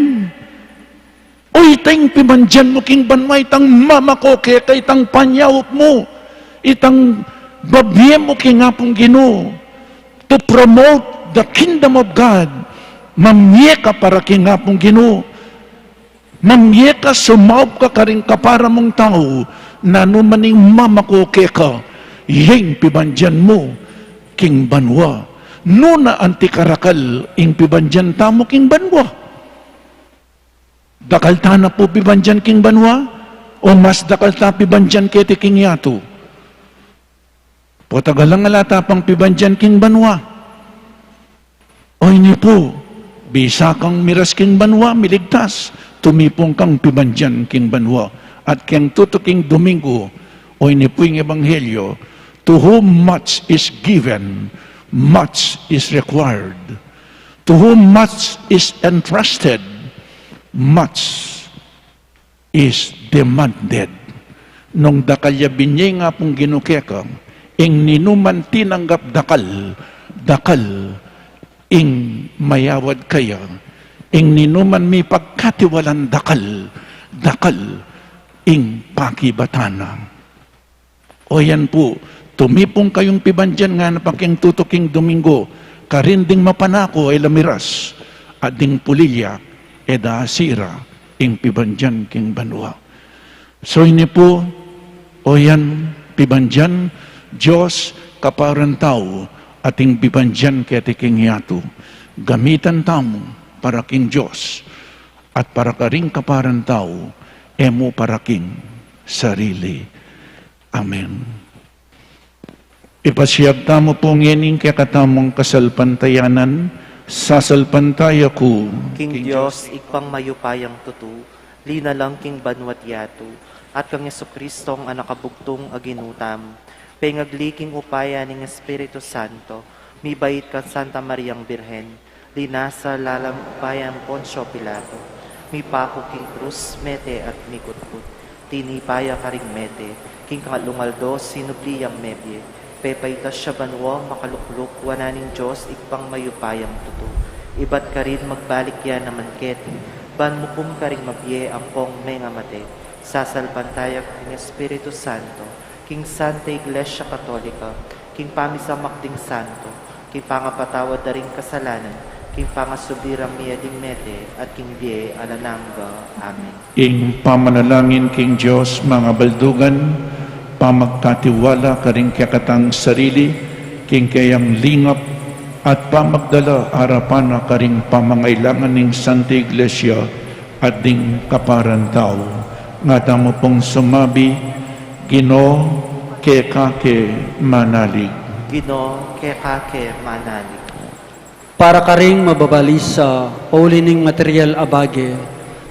O itang pibandyan mo king banwa, itang mama ko keka, itang panyaup mo, itang babye mo king apong Ginoo, to promote the kingdom of God. Mamye ka para king apong Ginoo. Mamye ka, sumaup ka karing kapara mong tao, na numaning mama ko keka, yung pibandyan mo, king banwa. Nuna antikarakal, ing pibandyan tamo, king banwa. Dakalta na po pibandyan, king banwa, o mas dakalta pibandyan kete king yato. Potagalang alata pang pibandyan, king banwa. O ini po, bisa kang miras king banwa, miligtas, tumipong kang pibandyan, king banwa. At keng tutuking Domingo, o ini po yung Ebanghelyo, to whom much is given, much is required. To whom much is entrusted, much is demanded. Nung dakalya binye nga pong ginukeka, ing ninuman tinanggap dakal, ing mayawad kaya, ing ninuman may pagkatiwalan dakal, ing pakibatana. O yan po, tumipong kayong pibandyan nga na paking tutuking Domingo, karinding mapanako ay lamiras, at ding pulilya, eda asira, ing pibandyan king banwa. So ini po, o yan, pibandyan, Diyos, kaparan tao, ating pibandyan kaya king yato. Gamitan tamo para king Diyos, at para karing kaparan tao, emo para king sarili. Amen. Ipasiyag tamo po ngening kaya katamong kasalpantayanan, sasalpantaya ko. King Diyos, ikpang mayupayang tutu, lina lang king banwat yato, at kang Yesu-Kristong anakabugtong aginutam, pengagliking upaya ng Espiritu Santo, mibait kang Santa Mariang Birhen, linasa lalang upayang Poncio Pilato, mipako king krus, mete at mikutput, tinipaya karing mete, king kalungaldo, sinubliyang mebye, pepaitas siya banwa, makalukluk, wananing Diyos, ikpang mayupayang tutu. Ibat ka rin magbalik yan naman keti, ban mo pum ka rin mabye ang pong may ngamate, sasalpantayak king Espiritu Santo, king Santa Iglesia Katolika, king pamisamakding santo, king pangapatawad da ring kasalanan, king pangasubirang miyading mete, at king die alananga. Amen. Ing pamanalangin king Diyos, mga baldugan, pamagkatiwala ka rin kakatang sarili, king kayang lingap, at pamagdala harapan na ka ring pamangailangan ng Santa Iglesia at ding kaparan tao. Nga tamo pong sumabi, Ginoo, kekake manalig. Ginoo, kekake manalig. Para ka ring mababalisa, paulining material abage,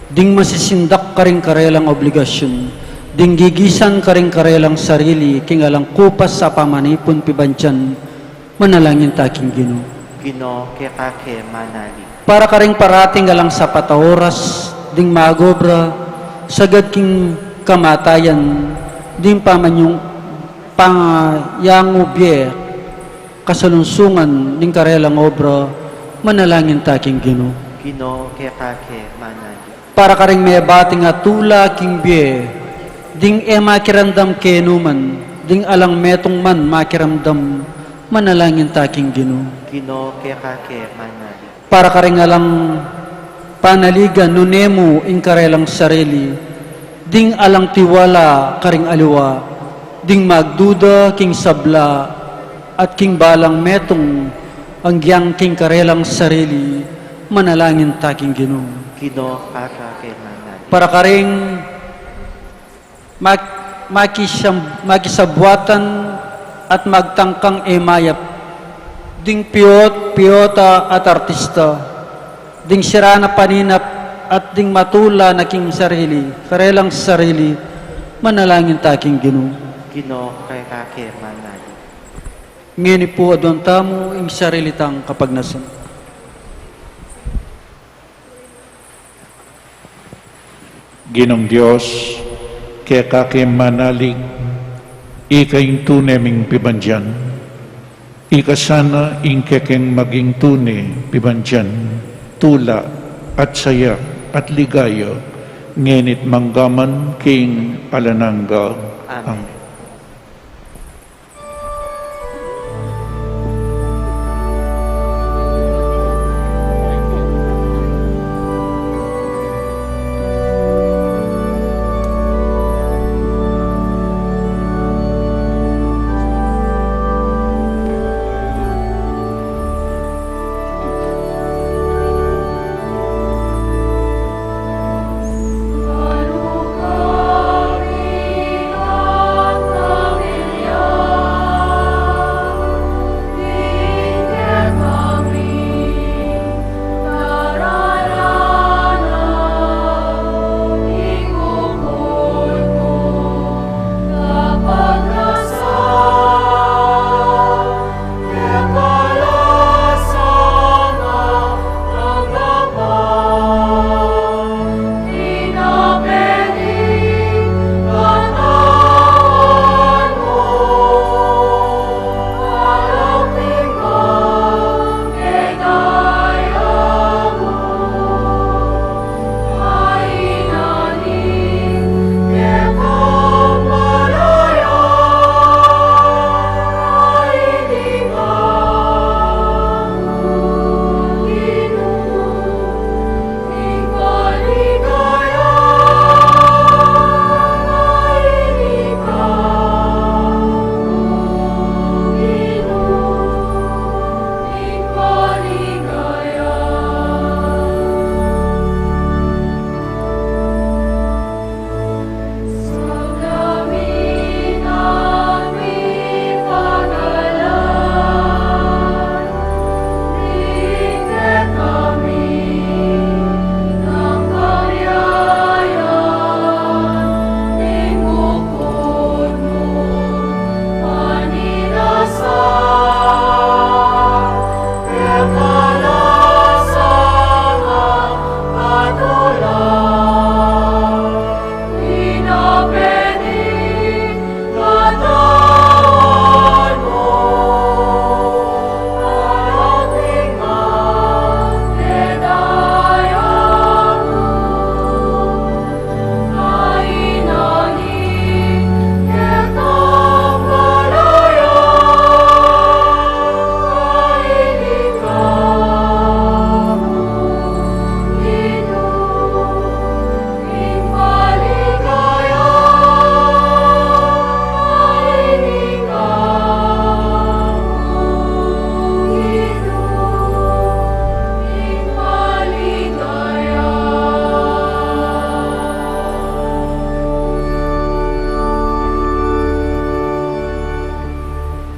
ding masisindak ka ring karelang obligasyon, ding gigisan ka ring karelang sarili, king alang kupas sa pamanipon pibansyan, manalangin taking Ginoo. Ginoo, kekake manalig. Para ka ring parating alang sa pataoras, ding magobra, sagad king kamatayan, ding pamanyong pangayangubye, kasalunsungan, ding karelang obra, manalangin taking Ginoo. Ginoo, kekake manalig. Para ka ring may bating atula king biye, ding makiramdam kenuman, ding alang metong man makiramdam, manalangin taking Ginoo. Ginoo, kekake manalig. Para ka ring alang panaligan nunemo ing karelang sarili, ding alang tiwala karing aliwa, ding magduda king sabla, at king balang metong ang giyang king karelang sarili, manalangin taking Ginoo. Ginoo, kekake manalig. Para ka ring makisabwatan at magtangkang emayap, ding piyota at artista, ding sirana paninap at ding matula na king sarili, karelang sarili, manalangin taking Ginoo. Ginoo, kekake manalig. Ngini po adon tamo ing sarilitang kapagnasan. Ginong Diyos, kekake manalig, ikaing tuneming pibansyan, ikasana ing kekeng maging tune pibansyan, tula at saya at ligaya, ngenit manggaman king alananga. Amen.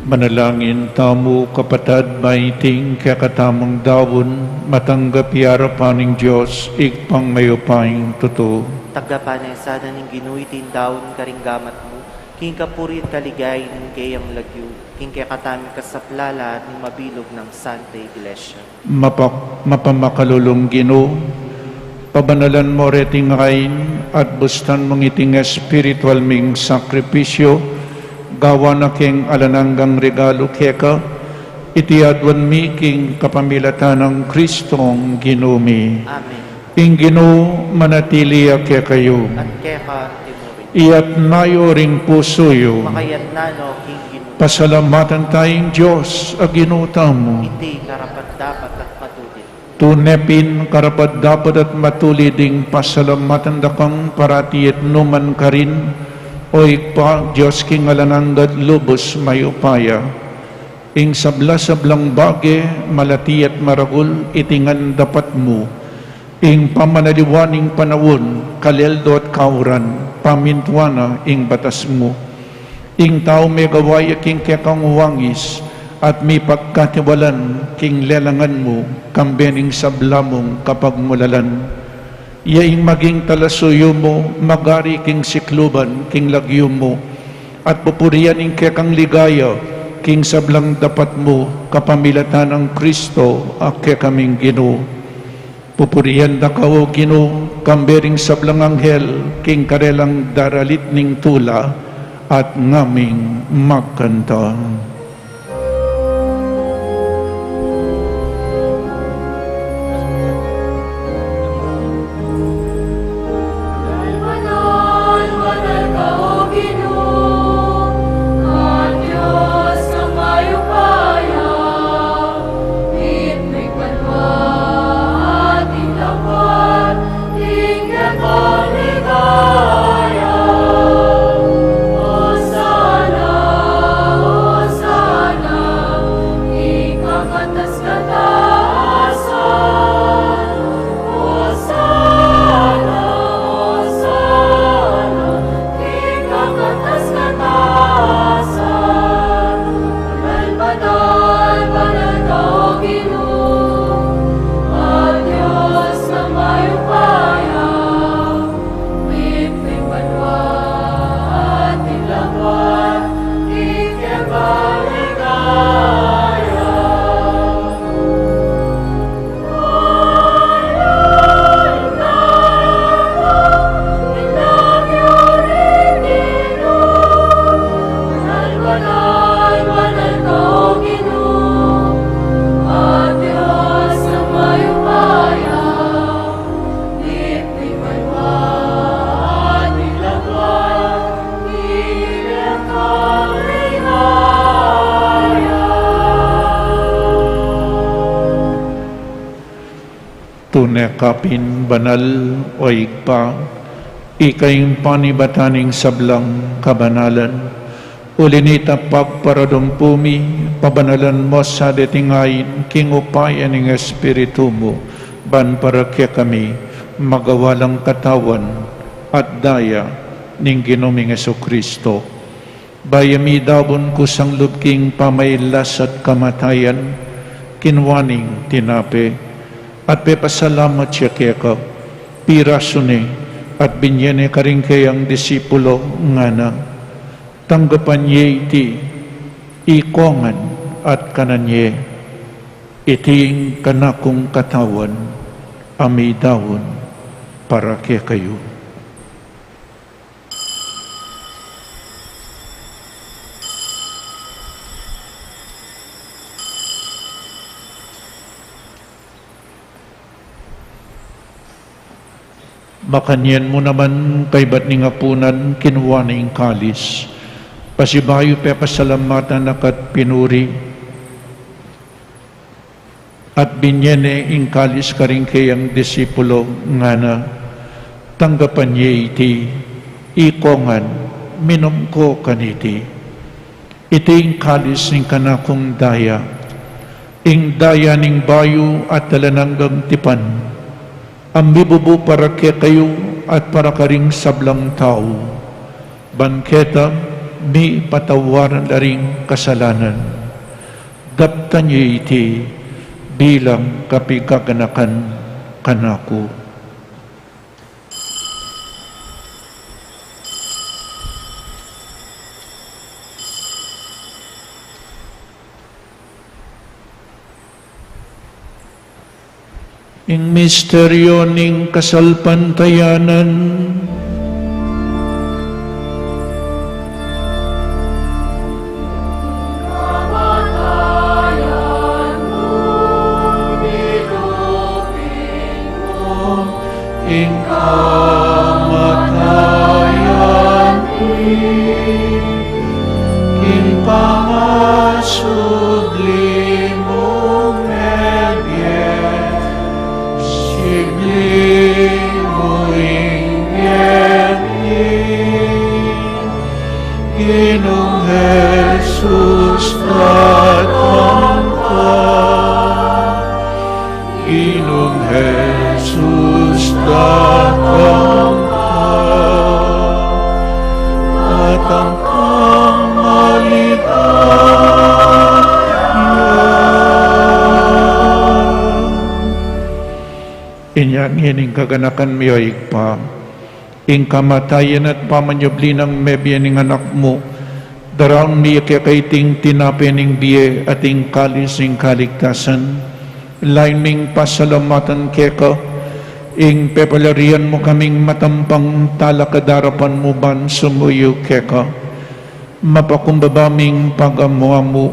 Manalangin tamo kapatad maiting kakatamang dawon, matanggap yarapaning Diyos, igpang mayupaying totoo. Tagapanayasada ng ginuitin daon karinggamat mo, king kapuri at kaligay ng kayang lagyo, king kaya katami kasaplala at ng mabilog ng Santa Iglesia. Mapamakalulong Ginoo, pabanalan mo reting kain at bustan mong iting espiritual ming sakripisyo, gawa na king alananggang regalo keka, itiadwan mi king kapamilatan ng Kristong ginumi. Amen. Ing Ginoo manatiliya kaya kayo, At kaya timurin. iyat nayo ring pusoyo, Makayat na no, king ginuwi. pasalamatan tayong Diyos, aginuta mo. Iti karapat dapat at matulid. Tunepin karapat dapat at matuliding pasalamatan dakang paratiit numan karin, o ikpa Diyos king alananggat lubos mayupaya. Ing sabla-sablang bage malati at maragul itingan dapat mo. Ing pamanaliwaning panawon kaleldo at kauran pamintwana ing batas mo. Ing tao may gawaya king kekang wangis at may pagkatiwalan king lelangan mo kambening sablamong kapag mulalan. Yaing maging talasuyo mo, magari king sikluban, king lagyo mo, at pupurian ing kekang ligaya, king sablang dapat mo, kapamilatan ng Kristo, ak kekaming Ginoo. Pupurian da kao Ginoo, kambering sablang anghel, king karelang daralit ning tula, at ngaming magkanta. Tunekapin banal o igpa, ikayong panibataning sablang kabanalan, ulinita pagparadumpumi, pabanalan mo sa detingayin, king upayan ng Espiritu mo, ban para kaya kami, magawalang katawan at daya ning ginuming Jesucristo. Bayami dawon kusang lubking pamaylas at kamatayan, kinwaning tinape, at pepasalamat siya kaya pirasune at binyene karing kayang disipulo nga na tanggapan niya iti ikongan at kananye iting kanakong katawan amidawon para kaya kayo. Makanyan mo naman kay ba't ni ngapunan kinuha na yung kalis. Pasibayo pe pasalamatan nakat pinuri. At binyene ing kalis karing kayang disipulo nga na tanggapan niya iti ikongan minom ko kaniti. Iti ing kalis ning kanakong daya. Ing daya ning bayo at talananggang tipan. Ang bibubu para kaya kayo at para karing sablang tao. Banketa, mi patawaran laring kasalanan. Daptan niyo iti bilang kapigaganakan kanako. Ing misteryo ning kasalpantayanan, ing kamatayan ing pangasubli mong nebye sigling mo ing Ginong Jesus datang ka, Ginong Jesus datang ka, datang kang maligaya. Inyan ining kaganakan miyo ikpa, ing kamatayan at pamanyabli ng mebya ning anak mo, darang niya kaiting tinapi ning biye at ing kalis ing kaligtasan, lain ming pasalamatan keka, ing pepalarian mo kaming matampang talakadarapan mo ban sumuyo keka, mapakumbabaming pag-amu-amu,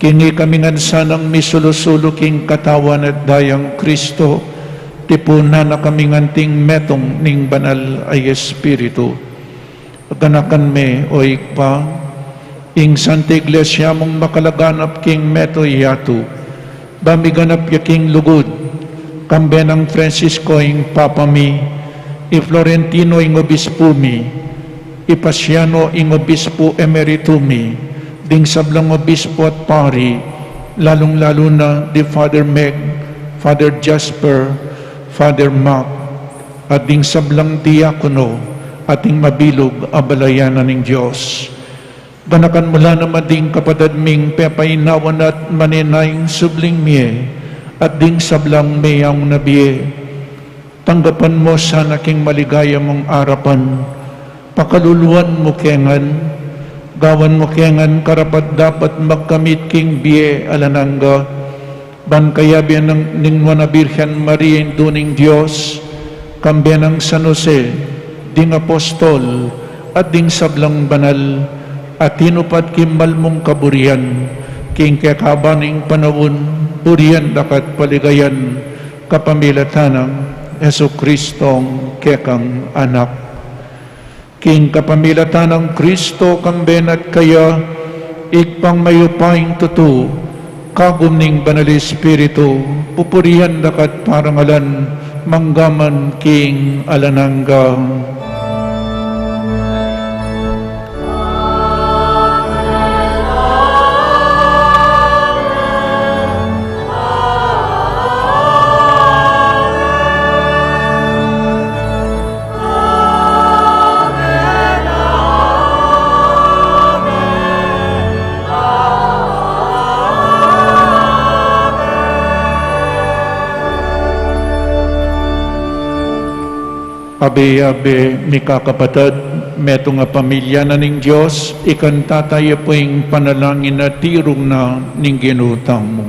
kingi kaming ansanang misulusulo king katawan at dayang Kristo, tipunan na kaming anting metong ning banal ay Espiritu. Ganakan me o ikpa, ing Santa Iglesia mong makalaganap king meto yato, bamiganap ya king lugod, kambe ng Francisco ing Papa mi, i Florentino ing Obispo mi, i Pasiano ing Obispo Emerito mi, ding sablang Obispo at Pari, lalong-lalo na di Father Meg, Father Jasper, Father Mac, at ding sablang diakono, ating mabilog abalayanan ng Diyos. Ganakan mula naman ding kapatid ming pepainawan at maninayang subling miye, at ding sablang mayang nabiye. Tanggapan mo sa naking maligaya mong arapan, pakaluluan mo kengan, gawan mo kengan karapat dapat magkamit king biye alananga, ban kayabian ng ningwana Birhen Maria induning Diyos, kambe ng San Jose, ding apostol, at ding sablang banal, at tinupad kimbal mong kaburian, king kekabaning panawon, purian dakat paligayan, kapamilatanang Yesu Kristong kekang anak. King kapamilatanang Kristo kamben at kaya, ikpang mayupaing tutu, kagum ning banal Espiritu, pupurihan dakat parangalan, manggaman king alanangga. Abe-abe, mika kapatid, meto nga pamilya na ning Diyos, ikan tataya po yung panalangin na tirong na ning ginutang mo.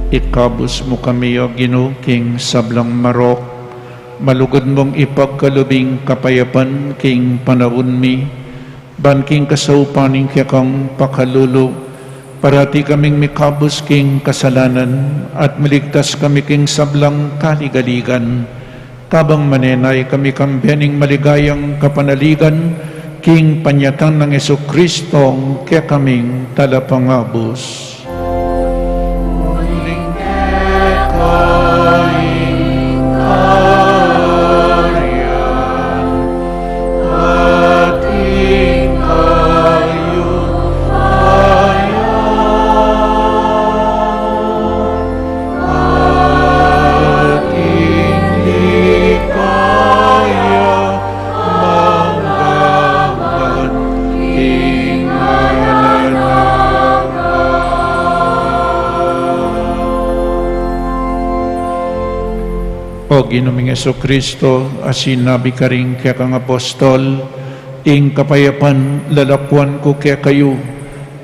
Ikabos mo kami o Ginoo king sablang marok, malugod mong ipagkalubing kapayapan king panahon mi, ban king kasaupaning kang pakalulu, parati kaming mikabos king kasalanan, at maligtas kami king sablang kaligaligan, tabang manenay kami kang bening maligayang kapanaligan, king panyatan ng Jesucristo, kaya kaming talapangabos. O Ginoong Jesucristo, asinabi ka rin kaya kang apostol, ing kapayapan lalakwan ko kaya kayo,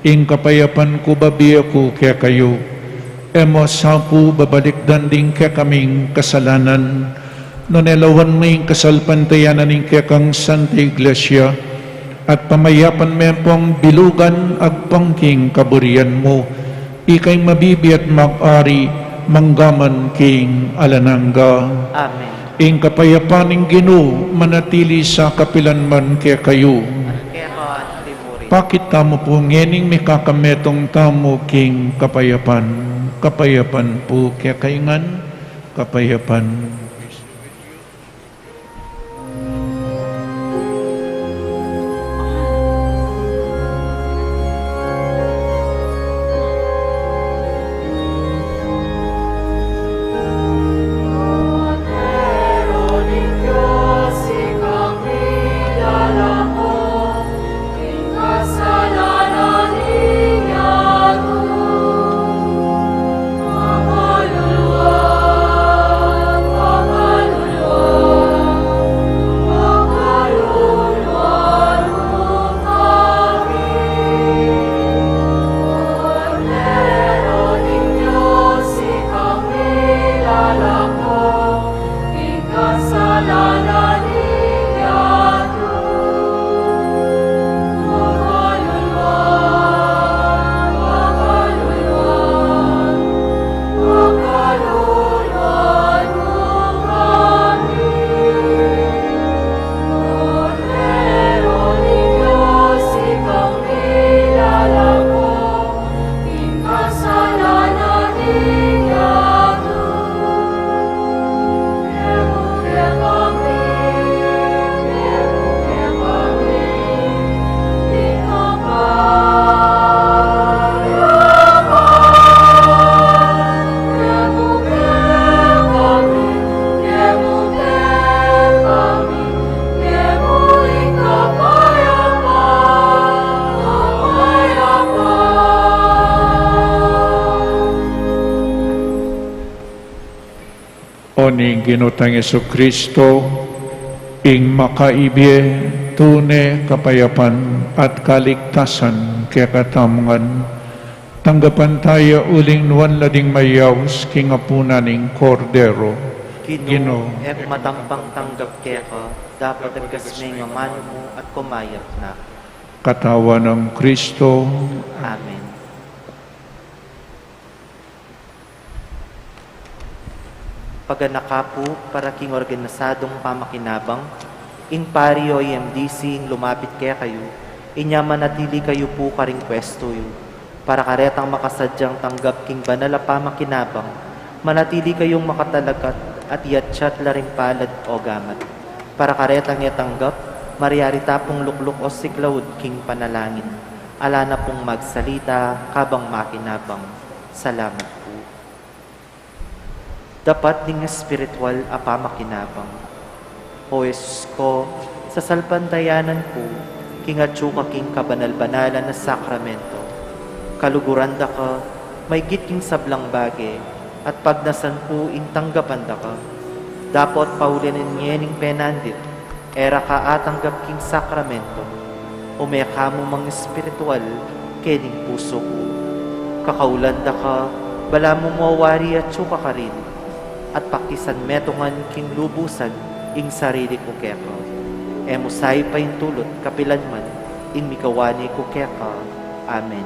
ing kapayapan ko babiya ko kaya kayo. Emo sapu babalik din kaya kaming kasalanan, nonelawan mo ing kasalpantayanan ing kaya kang Santa Iglesia, at pamayapan mo pong bilugan agpangking kaburian mo, ikay mabibi at mag-ari, manggaman king alanangga. Amen. Ing kapayapaning Ginoo manatili sa kapilanman kaya kayo. Kaya ka at timuri. Pakit tamo po ngening may kakametong tamo king kapayapan. Kapayapan po kaya kaingan, kapayapan. O ni Ginotang Jesucristo, ing makaibye, tune, kapayapan, at kaligtasan, kaya katamungan, tanggapan tayo uling nuwan lading mayaws, kingapunaning kordero. Ginoo, matampang tanggap kaya ka, dapat nagkasmay nga mano mo at kumayat na. Katawan ng Kristo, Amen. Paganakapo para king organisadong pamakinabang, in pario IMDC lumapit kaya kayo, inya manatili kayo po karing pwesto yu, para karetang makasadyang tanggap king banala pamakinabang, manatili kayong makatalagat at yatsyat laring palad o gamat, para karetang yatanggap, mariari tapong lukluk o siklawud king panalangin, ala na pong magsalita kabang makinabang. Salamat po. Dapat ding espiritual apamakinabang. O Jesus ko, sa salpantayanan ko, kingatsuka king kabanal-banalan na sakramento. Kaluguranda ka, may giting sablang bage, at pagnasan po ing tanggapan da ka. Dapat paulinin nyening penandit, era ka atanggap king sakramento. Umeka mo mang espiritual, kening puso ko. Kakaulanda ka, bala mo mawari at tsuka ka rin, at pakisan metongan king lubusan ing sarili ko keka. Emusay pa yung tulot kapilan man, in mikawani ko keka. Amen.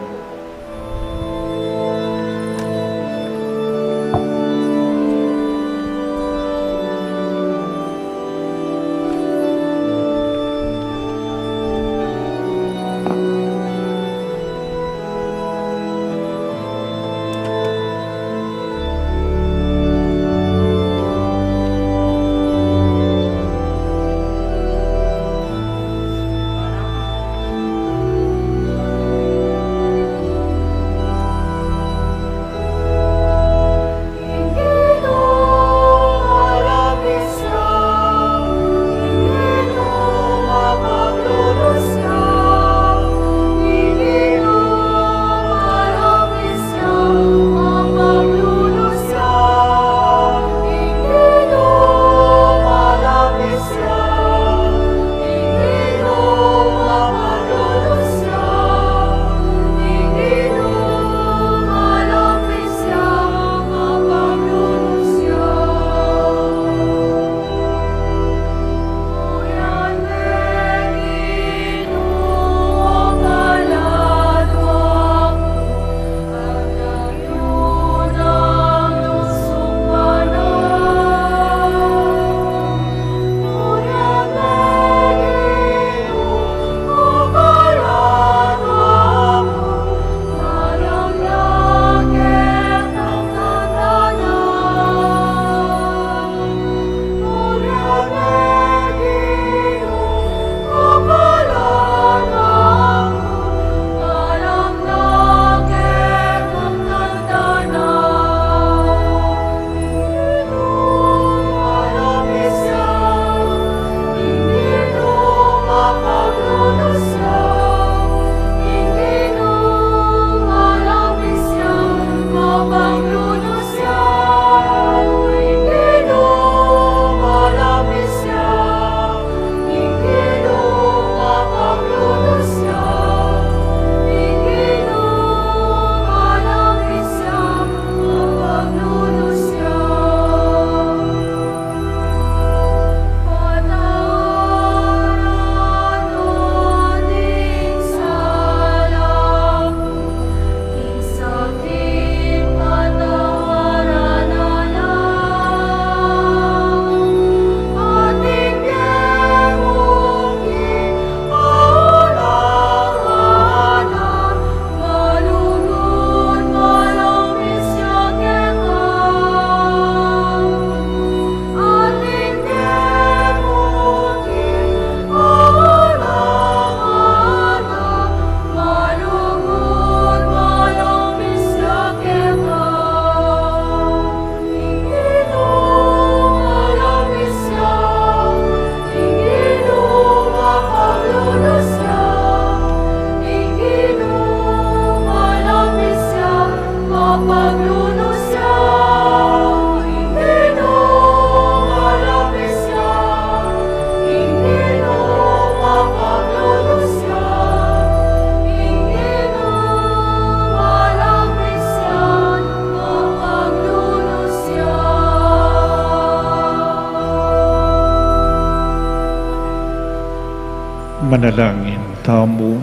Manalangin tamo.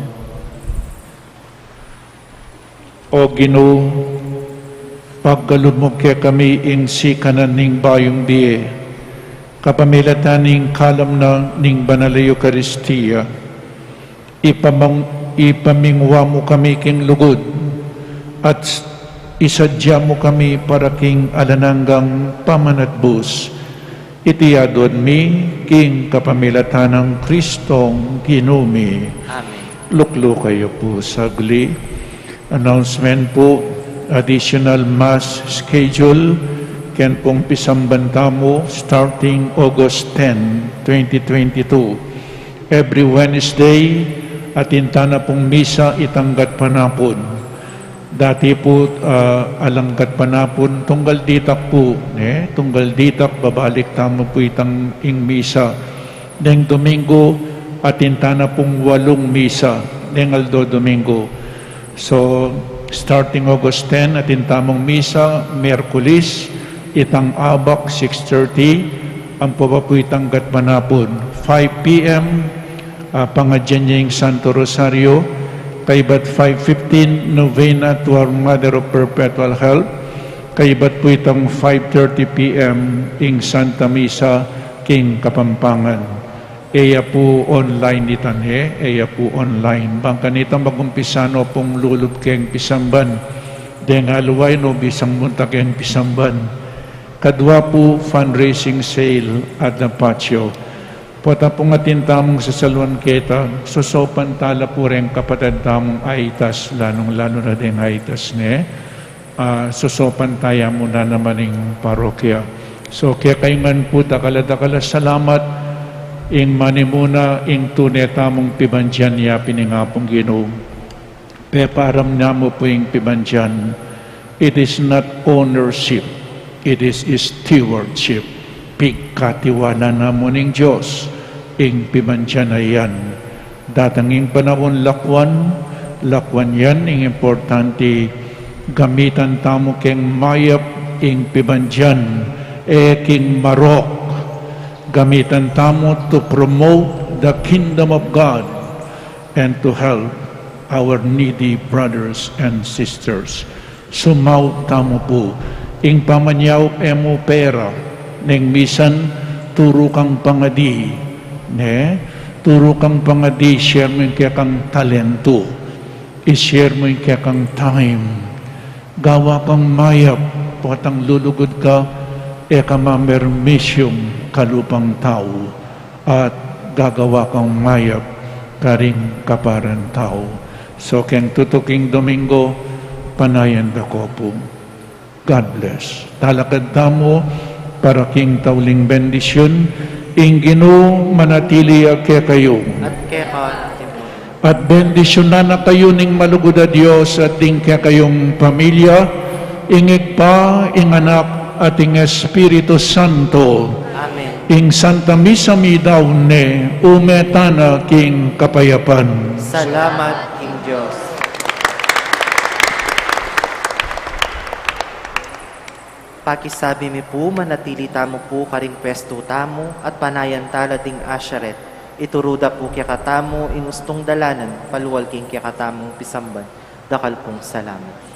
O Ginoo, paggalod mo kaya kami ing sikanan ning bayong biye, kapamilatan ning kalam na ning banal na Eucharistia, ipamingwa mo kami king lugod, at isadya mo kami para king alananggang pamanatbus. Itiyadon mi king kapamilatan ng Kristong Ginumi. Amen. Luklo kayo po sagli. Announcement po, additional mass schedule ken pong pisambantamo starting August 10, 2022. Every Wednesday, atintana pong misa itanggat panapon. Dati po alangkat panapon tunggal ditak po, tunggal ditak babalik tamo po itang ing misa. Deng Domingo atintana pong 8 misa, deng Aldo Domingo. So starting August 10 at intamong misa, Merkulis, itang abak 6:30, ang papapuitang gatmanapon 5 p.m. Pangadyan Santo Rosario, kaibat 5:15 novena to our Mother of Perpetual Help, kaibat po itang 5:30 p.m. ing Santa Misa king Kapampangan. Eya po online itan eya po online. Bangka nita magumpisano pong lulub keng pisamban, deng aluway no bisang munta keng pisamban. Kadwa po fundraising sale at the patio. Pota po nga tintamong sa salwan kita, susopan tala po rin kapatid tamong aitas, lalong-lalo na din aitas susopan tayo muna naman ng parokya. So kaya kayo man po takala-takala salamat ing manimuna ing tunay tamong pibandyan niya piningapong Ginoo. Peparam na mo po ing pibandyan. It is not ownership, it is stewardship. Pigkatiwala na mo ng Diyos ing pibandyan na yan. Datanging panahon lakwan yan ing importante gamitan tamo keng mayap ing pibandyan king marok. Gamitan tamo to promote the kingdom of God and to help our needy brothers and sisters. Sumaw tamo po ing pamanyaw emo pera neng misan turo kang pangadi turo kang pangadi, share mo yung kaya kang talento, i-share mo yung kaya kang time, gawa kang mayap, patang lulugod ka kamamermisyong kalupang tao, at gagawa kang mayap karing kaparan tao. So keng tutuking Domingo, panayan dako po. God bless. Talakad tamo para king tauling bendisyon, ing Ginoo manatili kaya kayo. At kaya ka, At bendisyonan na kayo ning malugod a Diyos at ing kaya kayong pamilya, ingig pa, ing anak at ing Espiritu Santo, Amen. ing Santa Misa mi daw ne, umetana king kapayapan. Salamat, King Diyos. Pakisabi mi po, manatili tamo po karing pwesto tamo at panayan tala ding asyaret. Ituruda po kya katamo inustong dalanan, paluwal king kya katamong pisamban. Dakal pong salamat.